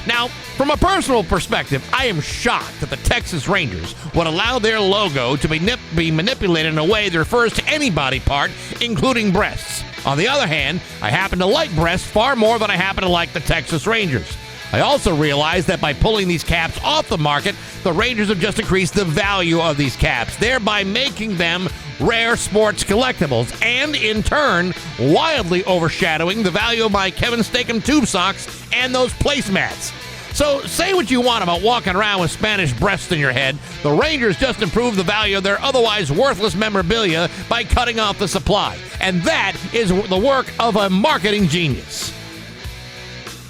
Now, from a personal perspective, I am shocked that the Texas Rangers would allow their logo to be manipulated in a way that refers to any body part, including breasts. On the other hand, I happen to like breasts far more than I happen to like the Texas Rangers. I also realize that by pulling these caps off the market, the Rangers have just increased the value of these caps, thereby making them rare sports collectibles, and in turn, wildly overshadowing the value of my Kevin Steakum tube socks and those placemats. So say what you want about walking around with Spanish breasts in your head, the Rangers just improved the value of their otherwise worthless memorabilia by cutting off the supply. And that is the work of a marketing genius.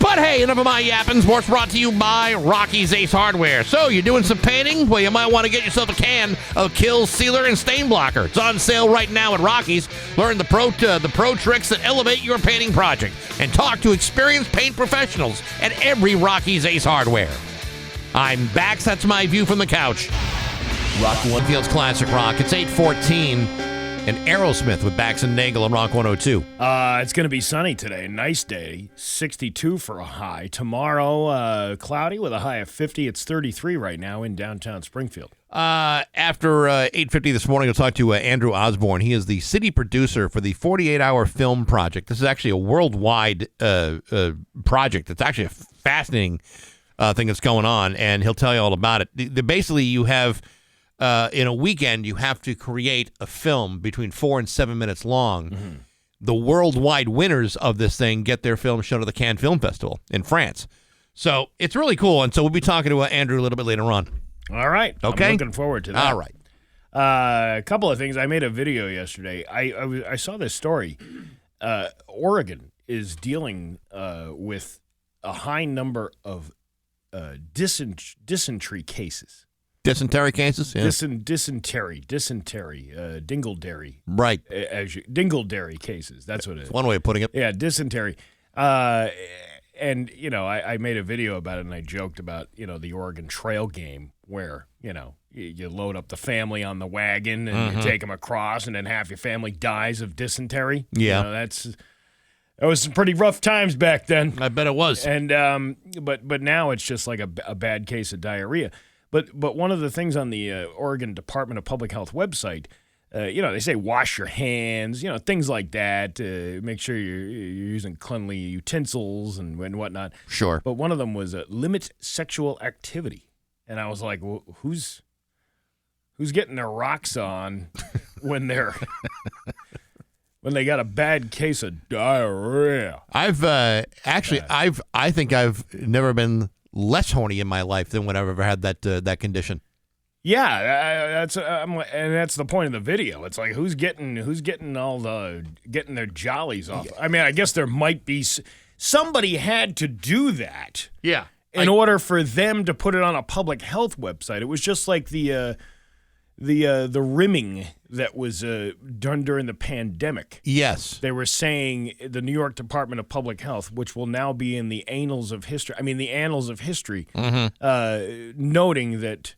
But hey, enough of my yapping. Sports brought to you by Rocky's Ace Hardware. So, you're doing some painting? Well, you might want to get yourself a can of Kill, Sealer, and Stain Blocker. It's on sale right now at Rocky's. Learn the pro tricks that elevate your painting project. And talk to experienced paint professionals at every Rocky's Ace Hardware. I'm Bax. That's my view from the couch. Rock One Field's Classic Rock. It's 8:14. And Aerosmith with Bax and Nagle on Rock 102. It's going to be sunny today. Nice day. 62 for a high. Tomorrow, cloudy with a high of 50. It's 33 right now in downtown Springfield. After 8:50 this morning, I'll talk to Andrew Osborne. He is the city producer for the 48-hour film project. This is actually a worldwide project. It's actually a fascinating thing that's going on, and he'll tell you all about it. Basically, you have... in a weekend, you have to create a film between 4 and 7 minutes long. Mm-hmm. The worldwide winners of this thing get their film shown at the Cannes Film Festival in France. So it's really cool. And so we'll be talking to Andrew a little bit later on. All right. Okay. I'm looking forward to that. All right. A couple of things. I made a video yesterday. I saw this story. Oregon is dealing with a high number of dysentery cases. Dysentery cases? Yeah. Dysentery, dingleberry. Right. Dingleberry cases. That's what it is. One way of putting it. Yeah, dysentery. And, I made a video about it, and I joked about, the Oregon Trail game where, you load up the family on the wagon and you take them across, and then half your family dies of dysentery. Yeah. That was some pretty rough times back then. I bet it was. And but now it's just like a bad case of diarrhea. But one of the things on the Oregon Department of Public Health website, they say wash your hands, things like that. Make sure you're using cleanly utensils and whatnot. Sure. But one of them was limit sexual activity, and I was like, well, who's getting their rocks on when they're when they got a bad case of diarrhea? I've I think I've never been less horny in my life than when I've ever had that condition. Yeah, that's the point of the video. It's like who's getting their jollies off. I mean, I guess there might be somebody had to do that. Yeah. In order for them to put it on a public health website. It was just like the rimming that was done during the pandemic. Yes. They were saying the New York Department of Public Health, which will now be in the annals of history, noting that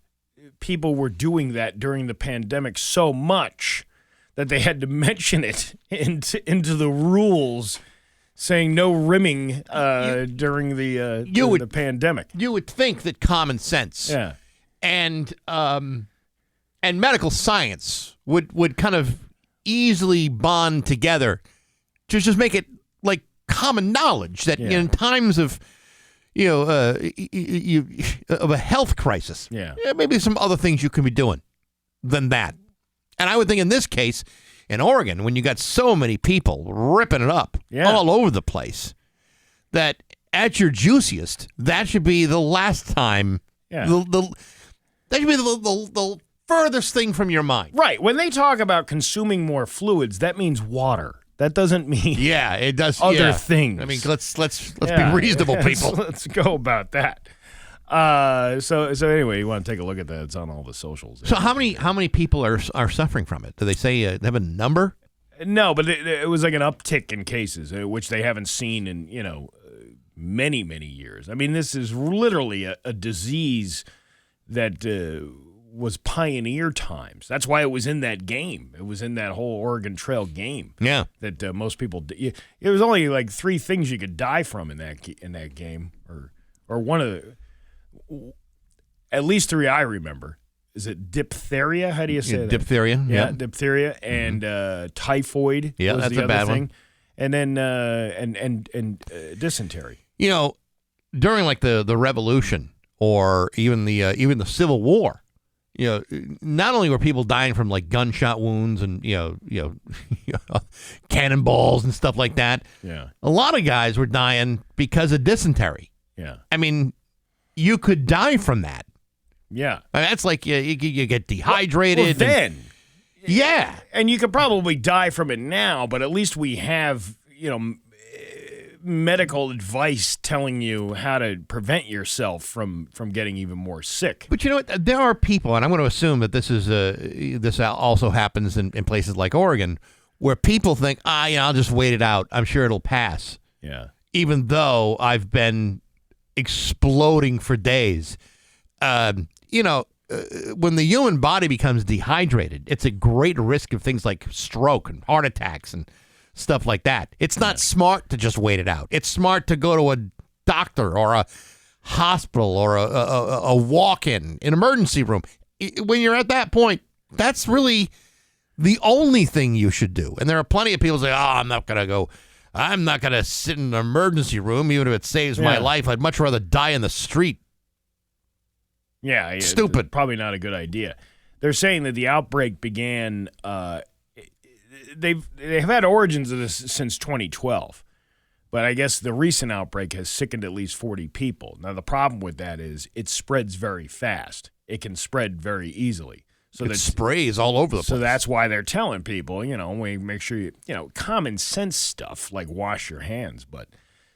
people were doing that during the pandemic so much that they had to mention it into the rules, saying no rimming during the pandemic. You would think that common sense and medical science would kind of easily bond together to just make it like common knowledge that in times of of a health crisis. Yeah. Maybe some other things you can be doing than that. And I would think in this case, in Oregon, when you got so many people ripping it up all over the place, that at your juiciest, that should be the last time. Yeah. That should be the furthest thing from your mind. Right. When they talk about consuming more fluids, that means water. That doesn't mean it does other things. I mean, let's be reasonable, people. Let's go about that. So anyway, you want to take a look at that? It's on all the socials. So how many people are suffering from it? Do they say they have a number? No, but it was like an uptick in cases, which they haven't seen in many, many years. I mean, this is literally a disease that was pioneer times. That's why it was in that game. It was in that whole Oregon Trail game. Yeah, that most people. It was only like 3 things you could die from in that game, or one of the, at least 3 I remember. Is it diphtheria? How do you say that? Diphtheria. Yeah, diphtheria and typhoid. Yeah, was that's the a bad other thing. one. And then and dysentery. During like the Revolution or even the Civil War, not only were people dying from like gunshot wounds and cannonballs and stuff like that. Yeah, a lot of guys were dying because of dysentery. Yeah, I mean, you could die from that. Yeah, I mean, that's like you get dehydrated. Well, yeah, and you could probably die from it now, but at least we have medical advice telling you how to prevent yourself from getting even more sick. But you know what? There are people, and I'm going to assume that this also happens in places like Oregon, where people think, I'll just wait it out. I'm sure it'll pass. Yeah. Even though I've been exploding for days. When the human body becomes dehydrated, it's a great risk of things like stroke and heart attacks and stuff like that. It's not smart to just wait it out. It's smart to go to a doctor or a hospital or a walk-in, an emergency room. When you're at that point, that's really the only thing you should do. And there are plenty of people who say, I'm not going to sit in an emergency room, even if it saves my life. I'd much rather die in the street. Yeah. Stupid. Probably not a good idea. They're saying that the outbreak began, they've had origins of this since 2012. But I guess the recent outbreak has sickened at least 40 people. Now, the problem with that is it spreads very fast. It can spread very easily. So it sprays all over the place. So that's why they're telling people, we make sure common sense stuff like wash your hands. But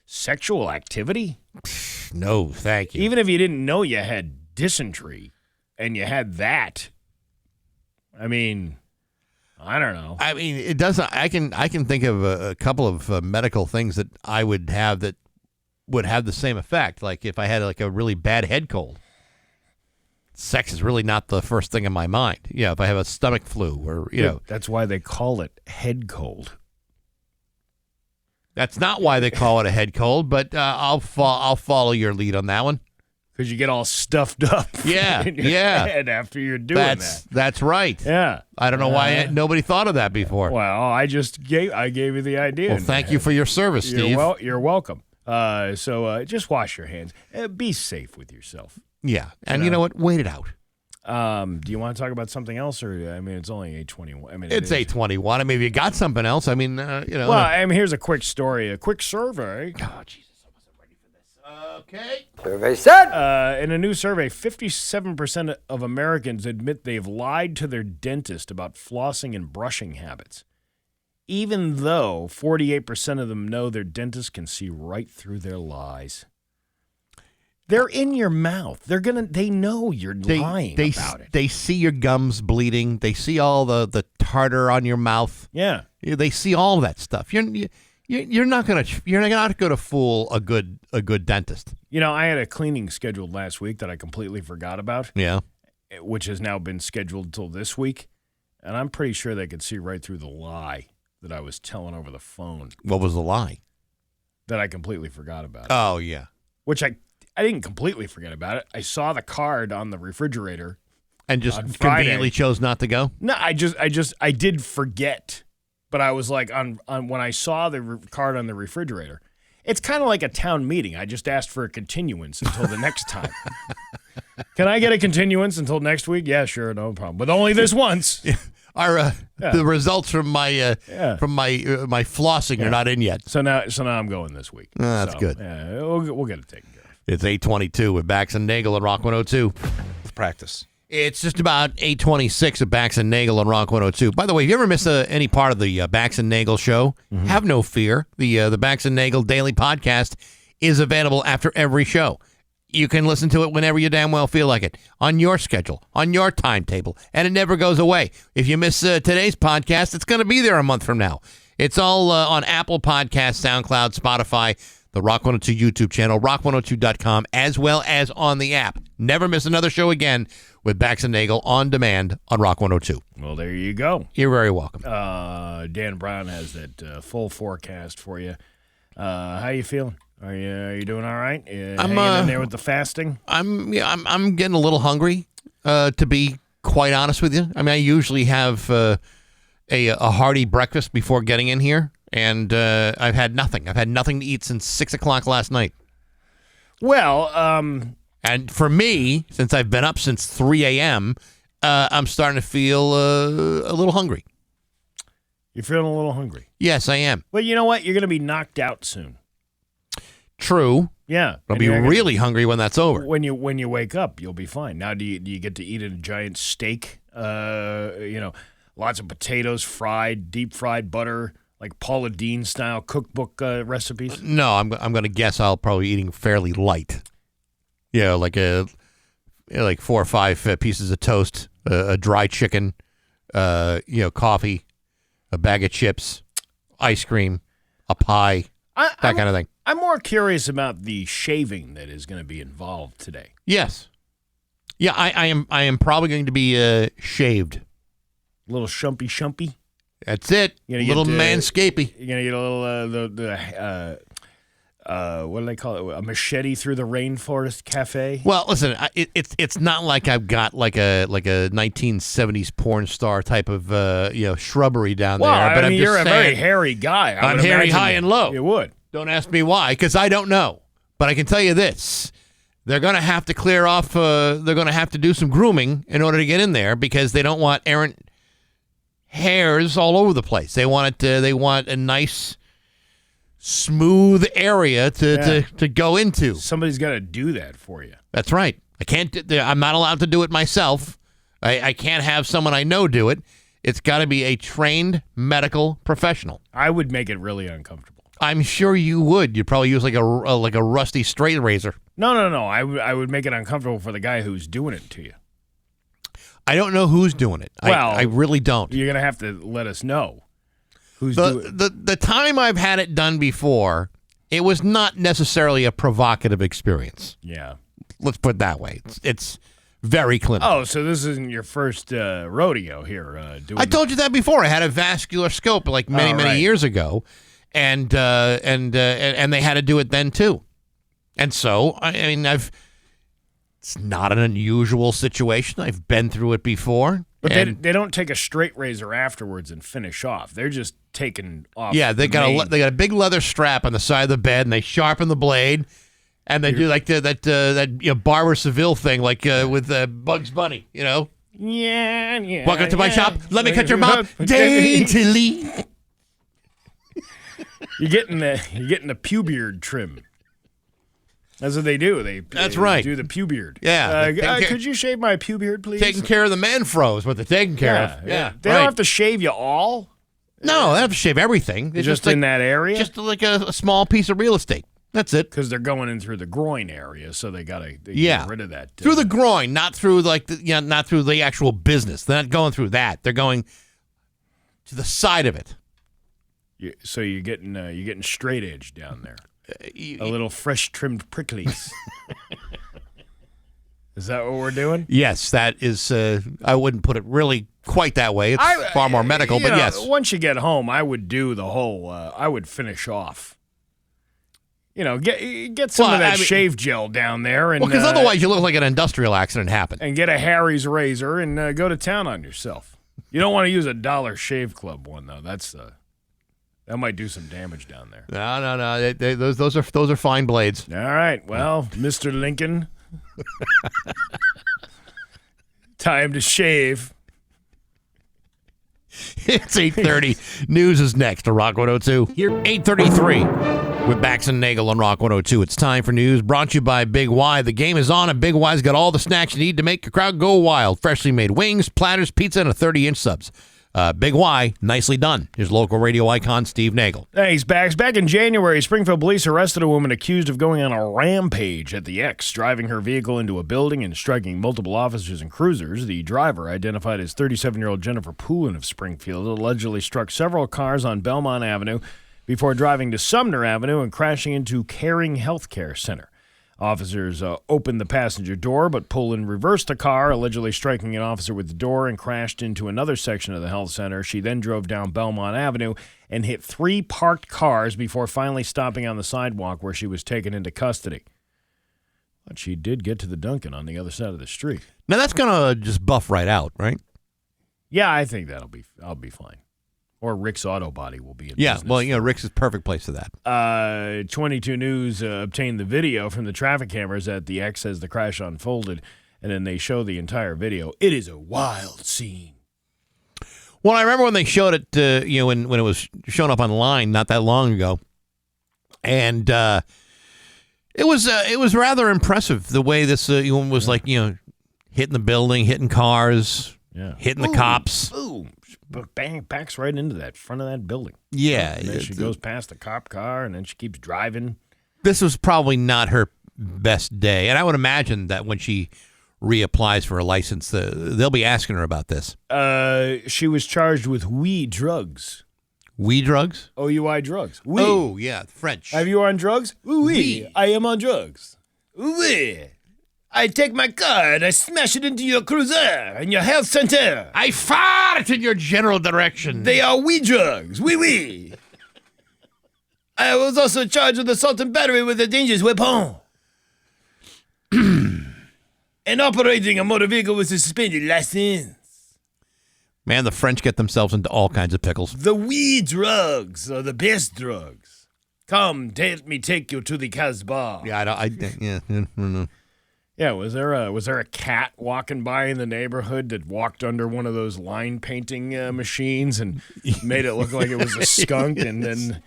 sexual activity? No, thank you. Even if you didn't know you had dysentery and you had that, I mean, I don't know. I mean, it doesn't. I can think of a couple of medical things that I would have that would have the same effect. Like if I had like a really bad head cold, sex is really not the first thing in my mind. If I have a stomach flu or that's why they call it head cold. That's not why they call it a head cold, but I'll follow your lead on that one. Because you get all stuffed up in your head after you're doing that. That's right. Yeah. I don't know why nobody thought of that before. Well, I gave you the idea. Well, thank you for your service, Steve. You're welcome. So just wash your hands. Be safe with yourself. Yeah. And you know what? Wait it out. Do you want to talk about something else? Or, I mean, it's only 8:21. I mean, it's 8:21. I mean, if you got something else, I mean, Well, I mean, here's a quick story, a quick survey. Oh, Jesus. Okay. Survey said. In a new survey, 57% of Americans admit they've lied to their dentist about flossing and brushing habits, even though 48% of them know their dentist can see right through their lies. They're in your mouth. They know you're lying about it. They see your gums bleeding. They see all the tartar on your mouth. Yeah. They see all that stuff. You're not gonna fool a good dentist. I had a cleaning scheduled last week that I completely forgot about. Yeah, which has now been scheduled till this week, and I'm pretty sure they could see right through the lie that I was telling over the phone. What was the lie? That I completely forgot about. Oh yeah, which I didn't completely forget about it. I saw the card on the refrigerator, and just conveniently chose not to go. No, I did forget. But I was like, on when I saw the card on the refrigerator, It's kind of like a town meeting. I just asked for a continuance until the next time. Can I get a continuance until next week? Yeah, sure, no problem. But only this once. The results from my my flossing are not in yet. So now I'm going this week. That's good. Yeah, we'll get it taken care of. It's 8:22 with Bax and Nagle on Rock 102. Let's practice. It's just about 8:26 at Bax and Nagle on Rock 102. By the way, if you ever miss any part of the Bax and Nagle show, have no fear. The Bax and Nagle daily podcast is available after every show. You can listen to it whenever you damn well feel like it, on your schedule, on your timetable, and it never goes away. If you miss today's podcast, it's going to be there a month from now. It's all on Apple Podcasts, SoundCloud, Spotify, the Rock 102 YouTube channel, rock102.com, as well as on the app. Never miss another show again with Bax and Nagle on demand on Rock 102. Well, there you go. You're very welcome. Dan Brown has that full forecast for you. How you feeling? Are you doing all right? I'm hanging in there with the fasting. I'm getting a little hungry, to be quite honest with you. I mean, I usually have a hearty breakfast before getting in here, and I've had nothing. I've had nothing to eat since 6 o'clock last night. Well, and for me, since I've been up since 3 a.m., I'm starting to feel a little hungry. You're feeling a little hungry? Yes, I am. Well, you know what? You're going to be knocked out soon. True. Yeah. I'll be really hungry when that's over. When you wake up, you'll be fine. Now, do you get to eat a giant steak? Lots of potatoes fried, deep fried butter, like Paula Deen style cookbook recipes? No, I'm going to guess I'll probably be eating fairly light. Yeah, like 4 or 5 pieces of toast, a dry chicken, coffee, a bag of chips, ice cream, a pie, that kind of thing. I'm more curious about the shaving that is going to be involved today. Yes. Yeah, I am probably going to be shaved. A little shumpy. That's it. A little manscapey. You're going to get a little, what do they call it? A machete through the rainforest cafe? Well, listen, it's not like I've got like a 1970s porn star type of shrubbery down there. But I mean, you're a very hairy guy. I'm hairy high and low. You would. Don't ask me why, because I don't know. But I can tell you this. They're going to have to clear off, they're going to have to do some grooming in order to get in there because they don't want errant hairs all over the place. They want a nice, smooth area to go into. Somebody's got to do that for you. That's right. I'm not allowed to do it myself. I can't have someone I know do it. It's got to be a trained medical professional. I would make it really uncomfortable. I'm sure you would. You'd probably use like a rusty straight razor. No. I would make it uncomfortable for the guy who's doing it to you. I don't know who's doing it. Well, I really don't. You're gonna have to let us know who's doing it. The time I've had it done before, it was not necessarily a provocative experience. Yeah, let's put it that way. It's very clinical. Oh, so this isn't your first rodeo here? I told you that before. I had a vascular scope like many years ago. And they had to do it then too, and so I mean it's not an unusual situation. I've been through it before. But they don't take a straight razor afterwards and finish off. They're just taking off. Yeah, they got a big leather strap on the side of the bed, and they sharpen the blade, and they do like that Barber Seville thing, like with Bugs Bunny, Yeah. Welcome to my shop. Let me cut your mop daintily. You're getting the pew beard trim. That's what they do. That's right. Do the pew beard. Yeah. Could you shave my pew beard, please? Taking care of the man fro is what they're taking care of. Yeah. They don't have to shave you all. No, they have to shave everything. They're just in that area? Just like a small piece of real estate. That's it. Because they're going in through the groin area, so they get rid of that. Through the groin, not through not through the actual business. They're not going through that. They're going to the side of it. So you're getting straight edge down there. A little fresh trimmed pricklies. Is that what we're doing? Yes, that is. I wouldn't put it really quite that way. It's far more medical, but yes. Once you get home, I would do the whole. I would finish off. Get some of that shave gel down there, and because otherwise you look like an industrial accident happened. And get a Harry's razor and go to town on yourself. You don't want to use a Dollar Shave Club one though. That's That might do some damage down there. No. Those are fine blades. All right. Well, Mr. Lincoln, time to shave. It's 8:30. News is next to Rock 102. Here, 8:33 with Bax and Nagle on Rock 102. It's time for news brought to you by Big Y. The game is on, and Big Y's got all the snacks you need to make your crowd go wild. Freshly made wings, platters, pizza, and a 30-inch subs. Big Y, nicely done. Here's local radio icon Steve Nagle. Thanks, Bax. Back in January, Springfield police arrested a woman accused of going on a rampage at the X, driving her vehicle into a building and striking multiple officers and cruisers. The driver, identified as 37-year-old Jennifer Poulin of Springfield, allegedly struck several cars on Belmont Avenue before driving to Sumner Avenue and crashing into Caring Healthcare Center. Officers opened the passenger door, but Poulin reversed the car, allegedly striking an officer with the door, and crashed into another section of the health center. She then drove down Belmont Avenue and hit 3 parked cars before finally stopping on the sidewalk where she was taken into custody. But she did get to the Dunkin' on the other side of the street. Now, that's going to just buff right out, right? Yeah, I think I'll be fine. Or Rick's Auto Body will be in business. Well, Rick's is perfect place for that. 22 News obtained the video from the traffic cameras at the X as the crash unfolded, and then they show the entire video. It is a wild scene. Well, I remember when they showed it, when it was showing up online not that long ago, and it was rather impressive the way this was like hitting the building, hitting cars, hitting the cops. Boom. Bang, backs right into that front of that building. Yeah. And then she goes past the cop car, and then she keeps driving. This was probably not her best day. And I would imagine that when she reapplies for a license, they'll be asking her about this. She was charged with weed drugs. Weed drugs? OUI drugs. Oui. Oh, yeah, French. Have you on drugs? Oui. I am on drugs. Oui. I take my car and I smash it into your cruiser in your health center. I fart in your general direction. They are weed drugs. Oui. I was also charged with assault and battery with a dangerous weapon. And operating a motor vehicle with a suspended license. Man, the French get themselves into all kinds of pickles. The weed drugs are the best drugs. Come, let me take you to the Casbah. Yeah, I don't know. Yeah, was there a cat walking by in the neighborhood that walked under one of those line painting machines and made it look like it was a skunk? And then,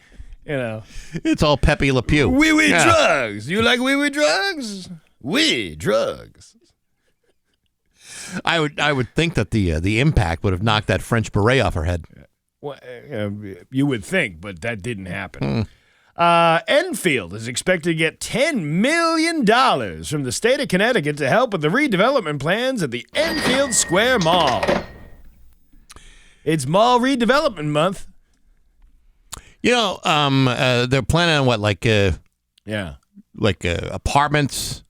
it's all Pepe Le Pew. Wee drugs. You like wee drugs? Wee drugs. I would think that the impact would have knocked that French beret off her head. Well, you would think, but that didn't happen. Enfield is expected to get $10 million from the state of Connecticut to help with the redevelopment plans at the Enfield Square Mall. It's Mall Redevelopment Month. They're planning on what, like apartments,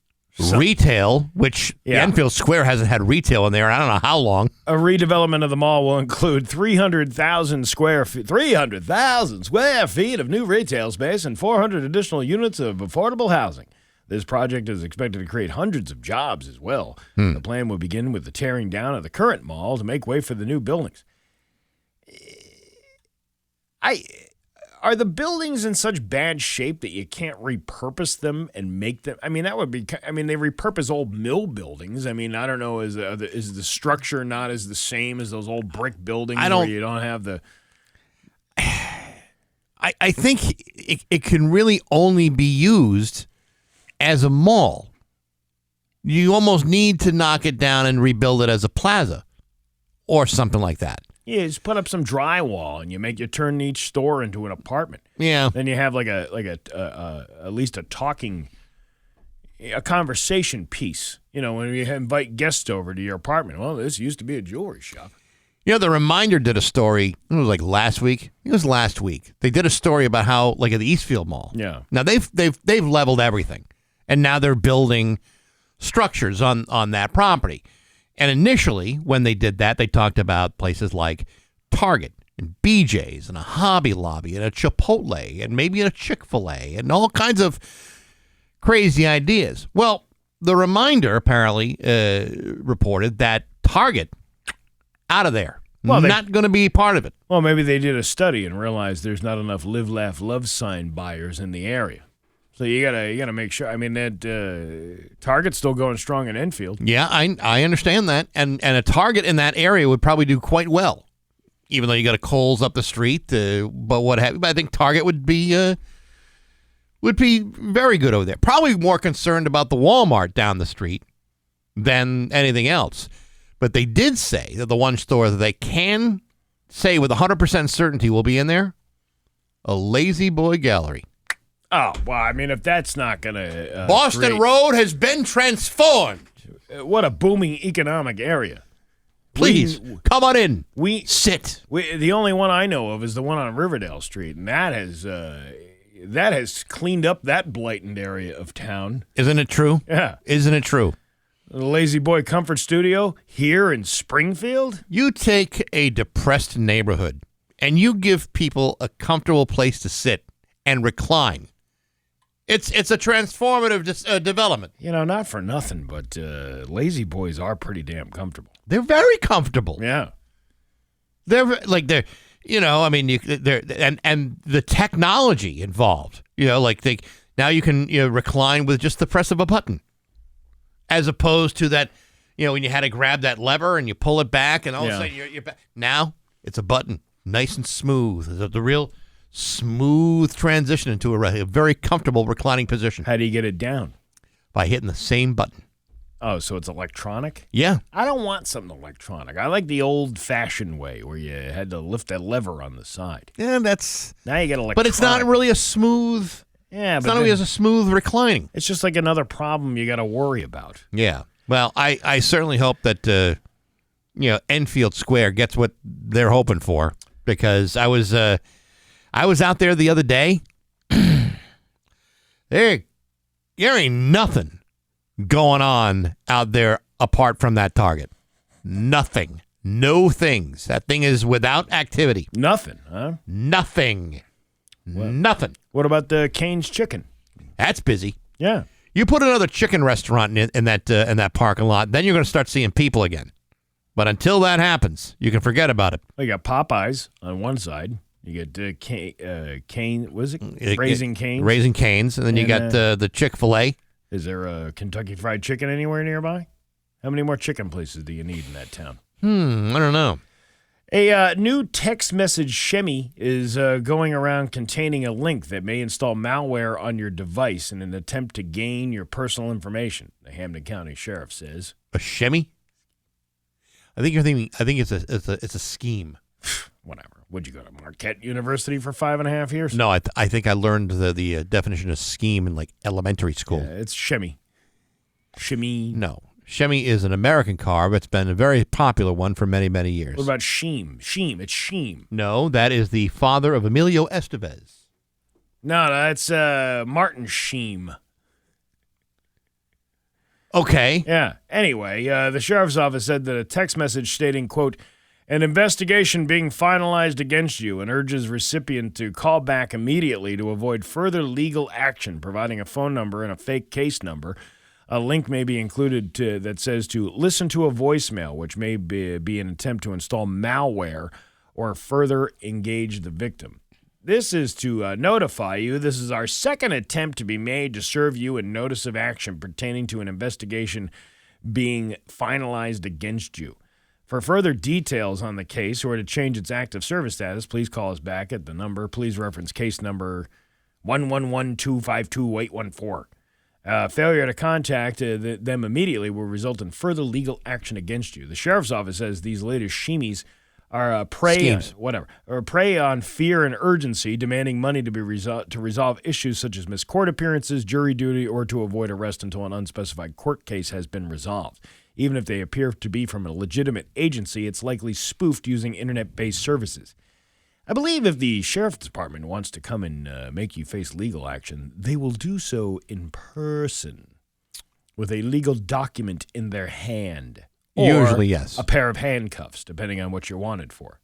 retail, which Enfield Square hasn't had retail in there in I don't know how long. A redevelopment of the mall will include 300,000 square feet of new retail space and 400 additional units of affordable housing. This project is expected to create hundreds of jobs as well. The plan will begin with the tearing down of the current mall to make way for the new buildings. Are the buildings in such bad shape that you can't repurpose them and make them? I mean, that would be. I mean, they repurpose old mill buildings. I mean, I don't know. Is the structure not as the same as those old brick buildings where you don't have the? I think it can really only be used as a mall. You almost need to knock it down and rebuild it as a plaza or something like that. Yeah, just put up some drywall and you turn each store into an apartment. Yeah. Then you have at least a conversation piece. When you invite guests over to your apartment. Well, this used to be a jewelry shop. The Reminder did a story. It was like last week. It was last week. They did a story about how, like at the Eastfield Mall. Yeah. Now they've leveled everything, and now they're building structures on that property. And initially, when they did that, they talked about places like Target and BJ's and a Hobby Lobby and a Chipotle and maybe a Chick-fil-A and all kinds of crazy ideas. Well, the Reminder apparently reported that Target, out of there. Well, not going to be part of it. Well, maybe they did a study and realized there's not enough live, laugh, love sign buyers in the area. So you gotta make sure. I mean, that Target's still going strong in Enfield. Yeah, I understand that, and a Target in that area would probably do quite well, even though you got a Kohl's up the street. But what have you? But I think Target would be very good over there. Probably more concerned about the Walmart down the street than anything else. But they did say that the one store that they can say with 100% certainty will be in there, a Lazy Boy Gallery. Oh, well, I mean, if that's not going to... Boston Road has been transformed. What a booming economic area. Please, come on in. Sit. The only one I know of is the one on Riverdale Street, and that has cleaned up that blighted area of town. Isn't it true? Yeah. Isn't it true? The Lazy Boy Comfort Studio here in Springfield? You take a depressed neighborhood and you give people a comfortable place to sit and recline. It's a transformative development. You know, not for nothing, but Lazy Boys are pretty damn comfortable. They're very comfortable. Yeah. They're I mean, and the technology involved, now you can recline with just the press of a button. As opposed to that, when you had to grab that lever and you pull it back and all of a sudden you're back. Now it's a button, nice and smooth. The real smooth transition into a very comfortable reclining position. How do you get it down? By hitting the same button. Oh, so it's electronic? Yeah. I don't want something electronic. I like the old-fashioned way where you had to lift that lever on the side. Yeah, that's... Now you get electronic. But it's not really a smooth... Yeah, it's not really as a smooth reclining. It's just like another problem you got to worry about. Yeah. Well, I certainly hope that Enfield Square gets what they're hoping for, because I was out there the other day. There ain't nothing going on out there apart from that Target. Nothing. No things. That thing is without activity. Nothing, huh? Nothing. Nothing. What about the Cane's Chicken? That's busy. Yeah. You put another chicken restaurant in that parking lot, then you're going to start seeing people again. But until that happens, you can forget about it. Well, you got Popeyes on one side. You get Cane. What is it? Raising Cane's. Raising Cane's, and then you got the Chick-fil-A. Is there a Kentucky Fried Chicken anywhere nearby? How many more chicken places do you need in that town? I don't know. A new text message shimmy is going around containing a link that may install malware on your device in an attempt to gain your personal information, the Hampden County Sheriff says. A shimmy? I think you're thinking. I think it's a scheme. Whatever. Would you go to Marquette University for 5.5 years? No, I think I learned the definition of scheme in like elementary school. Yeah, it's shimmy. Shimmy. No. Chevy is an American car, but it's been a very popular one for many, many years. What about Sheem? Sheem. It's Sheem. No, that is the father of Emilio Estevez. No, that's Martin Sheem. Okay. Yeah. Anyway, the sheriff's office said that a text message stating, quote, an investigation being finalized against you, and urges recipient to call back immediately to avoid further legal action, providing a phone number and a fake case number. A link may be included that says to listen to a voicemail, which may be an attempt to install malware or further engage the victim. This is to notify you. This is our second attempt to be made to serve you a notice of action pertaining to an investigation being finalized against you. For further details on the case or to change its active service status, please call us back at the number. Please reference case number 111252814. Failure to contact them immediately will result in further legal action against you. The sheriff's office says these latest shemies are prey on fear and urgency, demanding money to be to resolve issues such as missed court appearances, jury duty, or to avoid arrest until an unspecified court case has been resolved. Even if they appear to be from a legitimate agency, it's likely spoofed using internet-based services. I believe if the sheriff's department wants to come and make you face legal action, they will do so in person with a legal document in their hand. Or usually, yes. A pair of handcuffs, depending on what you're wanted for.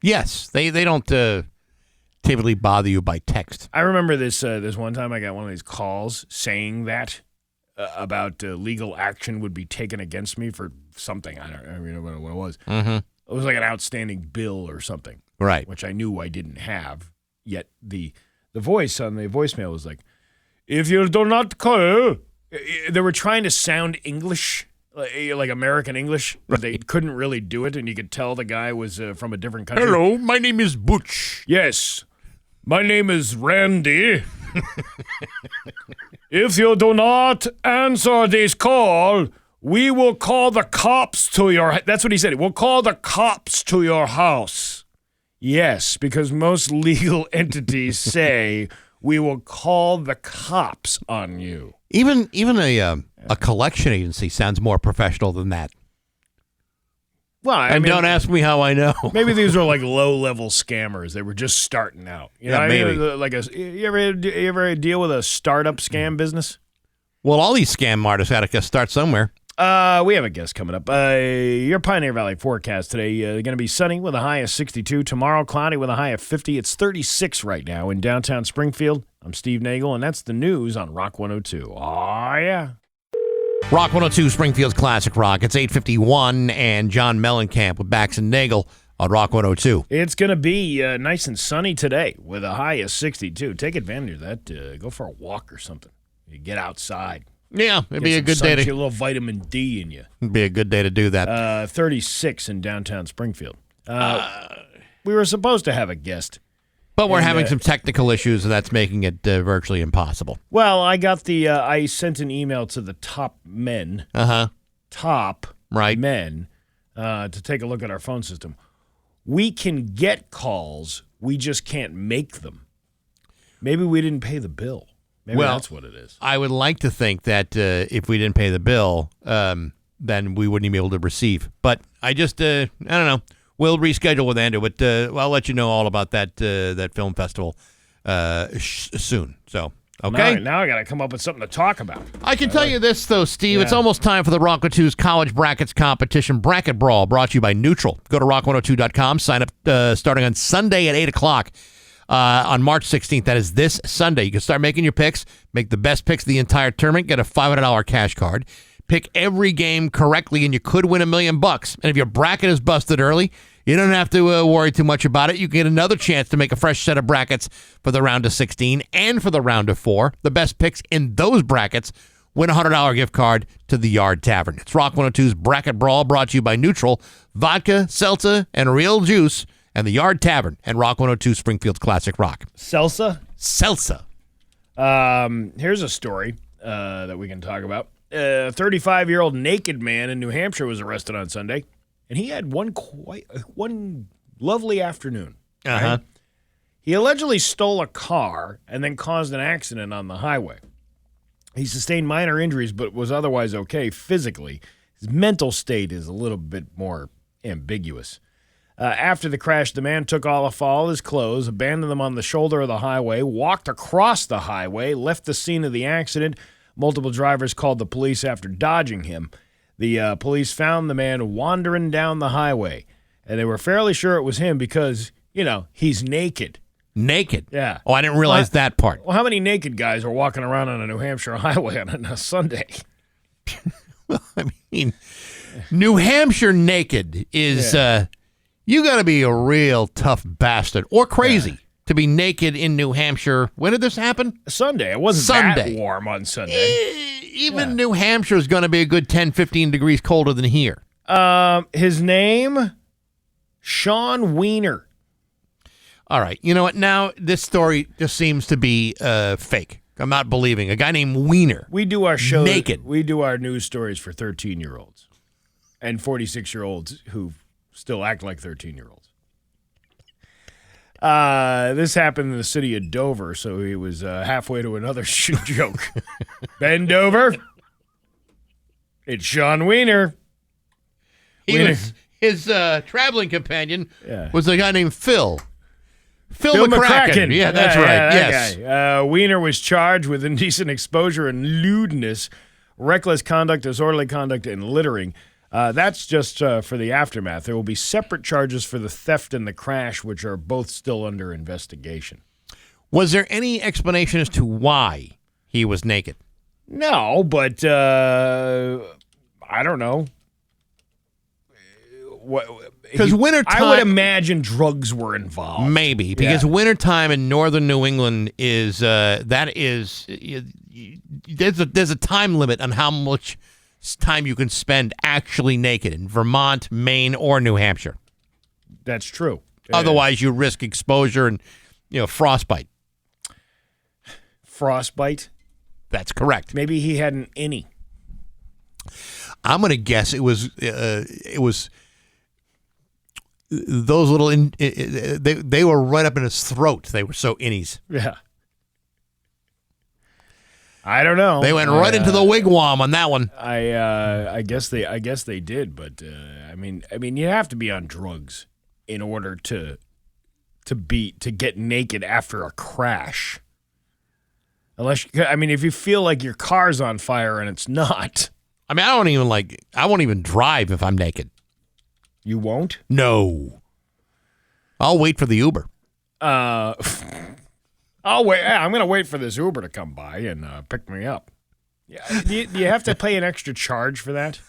Yes, they don't typically bother you by text. I remember this one time I got one of these calls saying that about legal action would be taken against me for something. I don't know what it was. Mm-hmm. It was like an outstanding bill or something. Right. Which I knew I didn't have. Yet the voice on the voicemail was like, if you do not call. They were trying to sound English, like American English, but they couldn't really do it, and you could tell the guy was from a different country. Hello, my name is Butch. Yes, my name is Randy. If you do not answer this call, we will call the cops to your... That's what he said. We'll call the cops to your house. Yes, because most legal entities say we will call the cops on you. Even a collection agency sounds more professional than that. Well, I mean, don't ask me how I know. Maybe these are like low-level scammers. They were just starting out. You know, Yeah, maybe. Like you ever deal with a startup scam business? Well, all these scam artists got to start somewhere. We have a guest coming up. Your Pioneer Valley forecast today, going to be sunny with a high of 62. Tomorrow, cloudy with a high of 50. It's 36 right now in downtown Springfield. I'm Steve Nagle, and that's the news on Rock 102. Oh, yeah. Rock 102, Springfield's Classic Rock. It's 8:51, and John Mellencamp with Bax and Nagle on Rock 102. It's going to be nice and sunny today with a high of 62. Take advantage of that. Go for a walk or something. You get outside. Yeah, it'd be a good day Get to... a little vitamin D in you. It'd be a good day to do that. 36 in downtown Springfield. We were supposed to have a guest. But we're having some technical issues, and that's making it virtually impossible. Well, I got I sent an email to the top men. Top Right. men to take a look at our phone system. We can get calls. We just can't make them. Maybe we didn't pay the bill. Maybe that's what it is. I would like to think that if we didn't pay the bill, then we wouldn't be able to receive. But I just, I don't know. We'll reschedule with Andrew, but I'll let you know all about that film festival soon. So, okay? Now I got to come up with something to talk about. I can tell you this, though, Steve. It's almost time for the Rock 102's College Brackets Competition Bracket Brawl, brought to you by Neutral. Go to rock102.com. Sign up starting on Sunday at 8 o'clock. On March 16th. That is this Sunday. You can start making your picks, make the best picks of the entire tournament, get a $500 cash card, pick every game correctly, and you could win $1 million. And if your bracket is busted early, you don't have to worry too much about it. You get another chance to make a fresh set of brackets for the round of 16 and for the round of 4. The best picks in those brackets win a $100 gift card to the Yard Tavern. It's Rock 102's Bracket Brawl, brought to you by Neutral, vodka, seltzer, and real juice, and the Yard Tavern, and Rock 102 Springfield's Classic Rock. Salsa? Salsa. Here's a story that we can talk about. A 35-year-old naked man in New Hampshire was arrested on Sunday, and he had one lovely afternoon. Right? He allegedly stole a car and then caused an accident on the highway. He sustained minor injuries but was otherwise okay physically. His mental state is a little bit more ambiguous. After the crash, the man took off all his clothes, abandoned them on the shoulder of the highway, walked across the highway, left the scene of the accident. Multiple drivers called the police after dodging him. The police found the man wandering down the highway, and they were fairly sure it was him because, he's naked. Naked? Yeah. Oh, I didn't realize that part. Well, how many naked guys are walking around on a New Hampshire highway on a Sunday? Well, I mean, New Hampshire naked is... You got to be a real tough bastard or crazy to be naked in New Hampshire. When did this happen? Sunday. It wasn't that warm on Sunday. Even New Hampshire is going to be a good 10, 15 degrees colder than here. His name, Sean Wiener. All right. You know what? Now, this story just seems to be fake. I'm not believing. A guy named Wiener. We do our show naked. We do our news stories for 13-year-olds and 46-year-olds who still act like 13-year-olds. This happened in the city of Dover, so he was halfway to another joke. Bend over. It's Sean Wiener. His traveling companion was a guy named Phil. Phil McCracken. Yeah, that's right. That guy. Wiener was charged with indecent exposure and lewdness, reckless conduct, disorderly conduct, and littering. That's just for the aftermath. There will be separate charges for the theft and the crash, which are both still under investigation. Was there any explanation as to why he was naked? No, but I don't know. Because wintertime, I would imagine drugs were involved. Maybe because wintertime in northern New England is there's a time limit on how much time you can spend actually naked in Vermont, Maine, or New Hampshire. That's true. Otherwise, you risk exposure and frostbite. Frostbite? That's correct. Maybe he had an innie. I'm going to guess it was those little they were right up in his throat. They were so innies. Yeah. I don't know. They went right into the wigwam on that one. I guess they did, but I mean you have to be on drugs in order to get naked after a crash. Unless if you feel like your car's on fire and it's not. I mean, I won't even drive if I'm naked. You won't? No. I'll wait for the Uber. I'll wait. I'm going to wait for this Uber to come by and pick me up. Yeah. Do you have to pay an extra charge for that?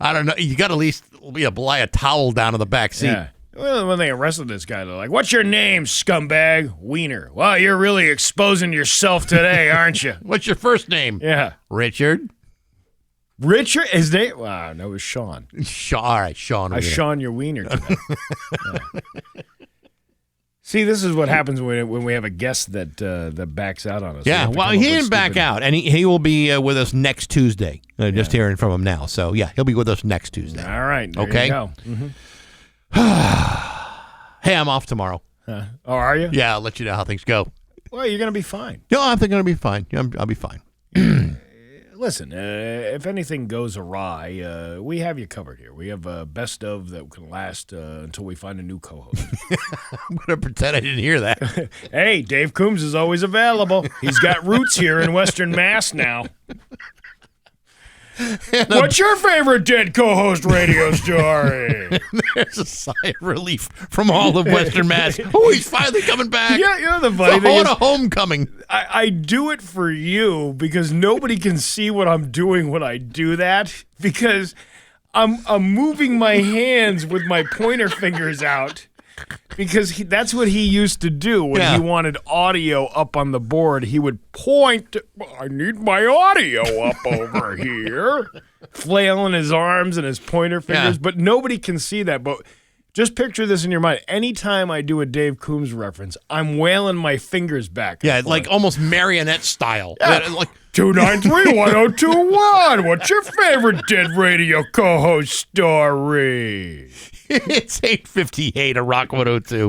I don't know. You got to at least lie a towel down in the back seat. Yeah. Well, when they arrested this guy, they're like, "What's your name, scumbag? Wiener." Well, you're really exposing yourself today, aren't you? What's your first name? Yeah. Richard? Richard? His name? Wow, no, it was Sean. All right, Sean. I Sean your wiener today. Yeah. See, this is what happens when we have a guest that backs out on us. Yeah, well, he didn't back out, and he will be with us next Tuesday. Just hearing from him now. So, yeah, he'll be with us next Tuesday. All right. There okay. You go. Mm-hmm. Hey, I'm off tomorrow. Oh, are you? Yeah, I'll let you know how things go. Well, you're going to be fine. No, I'm going to be fine. I'll be fine. Listen, if anything goes awry, we have you covered here. We have a best of that can last until we find a new co-host. I'm going to pretend I didn't hear that. Hey, Dave Coombs is always available. He's got roots here in Western Mass now. What's your favorite dead co-host radio story? There's a sigh of relief from all of Western Mass. Oh, he's finally coming back. Yeah, the funny thing is, a homecoming. I do it for you because nobody can see what I'm doing when I do that because I'm moving my hands with my pointer fingers out. Because that's what he used to do when he wanted audio up on the board. He would point, I need my audio up over here, flailing his arms and his pointer fingers. But nobody can see that. But just picture this in your mind. Anytime I do a Dave Coombs reference, I'm wailing my fingers back. Yeah, like almost marionette style. Yeah. Like 293-1021. What's your favorite dead radio co-host story? It's 8:58 at Rock 102.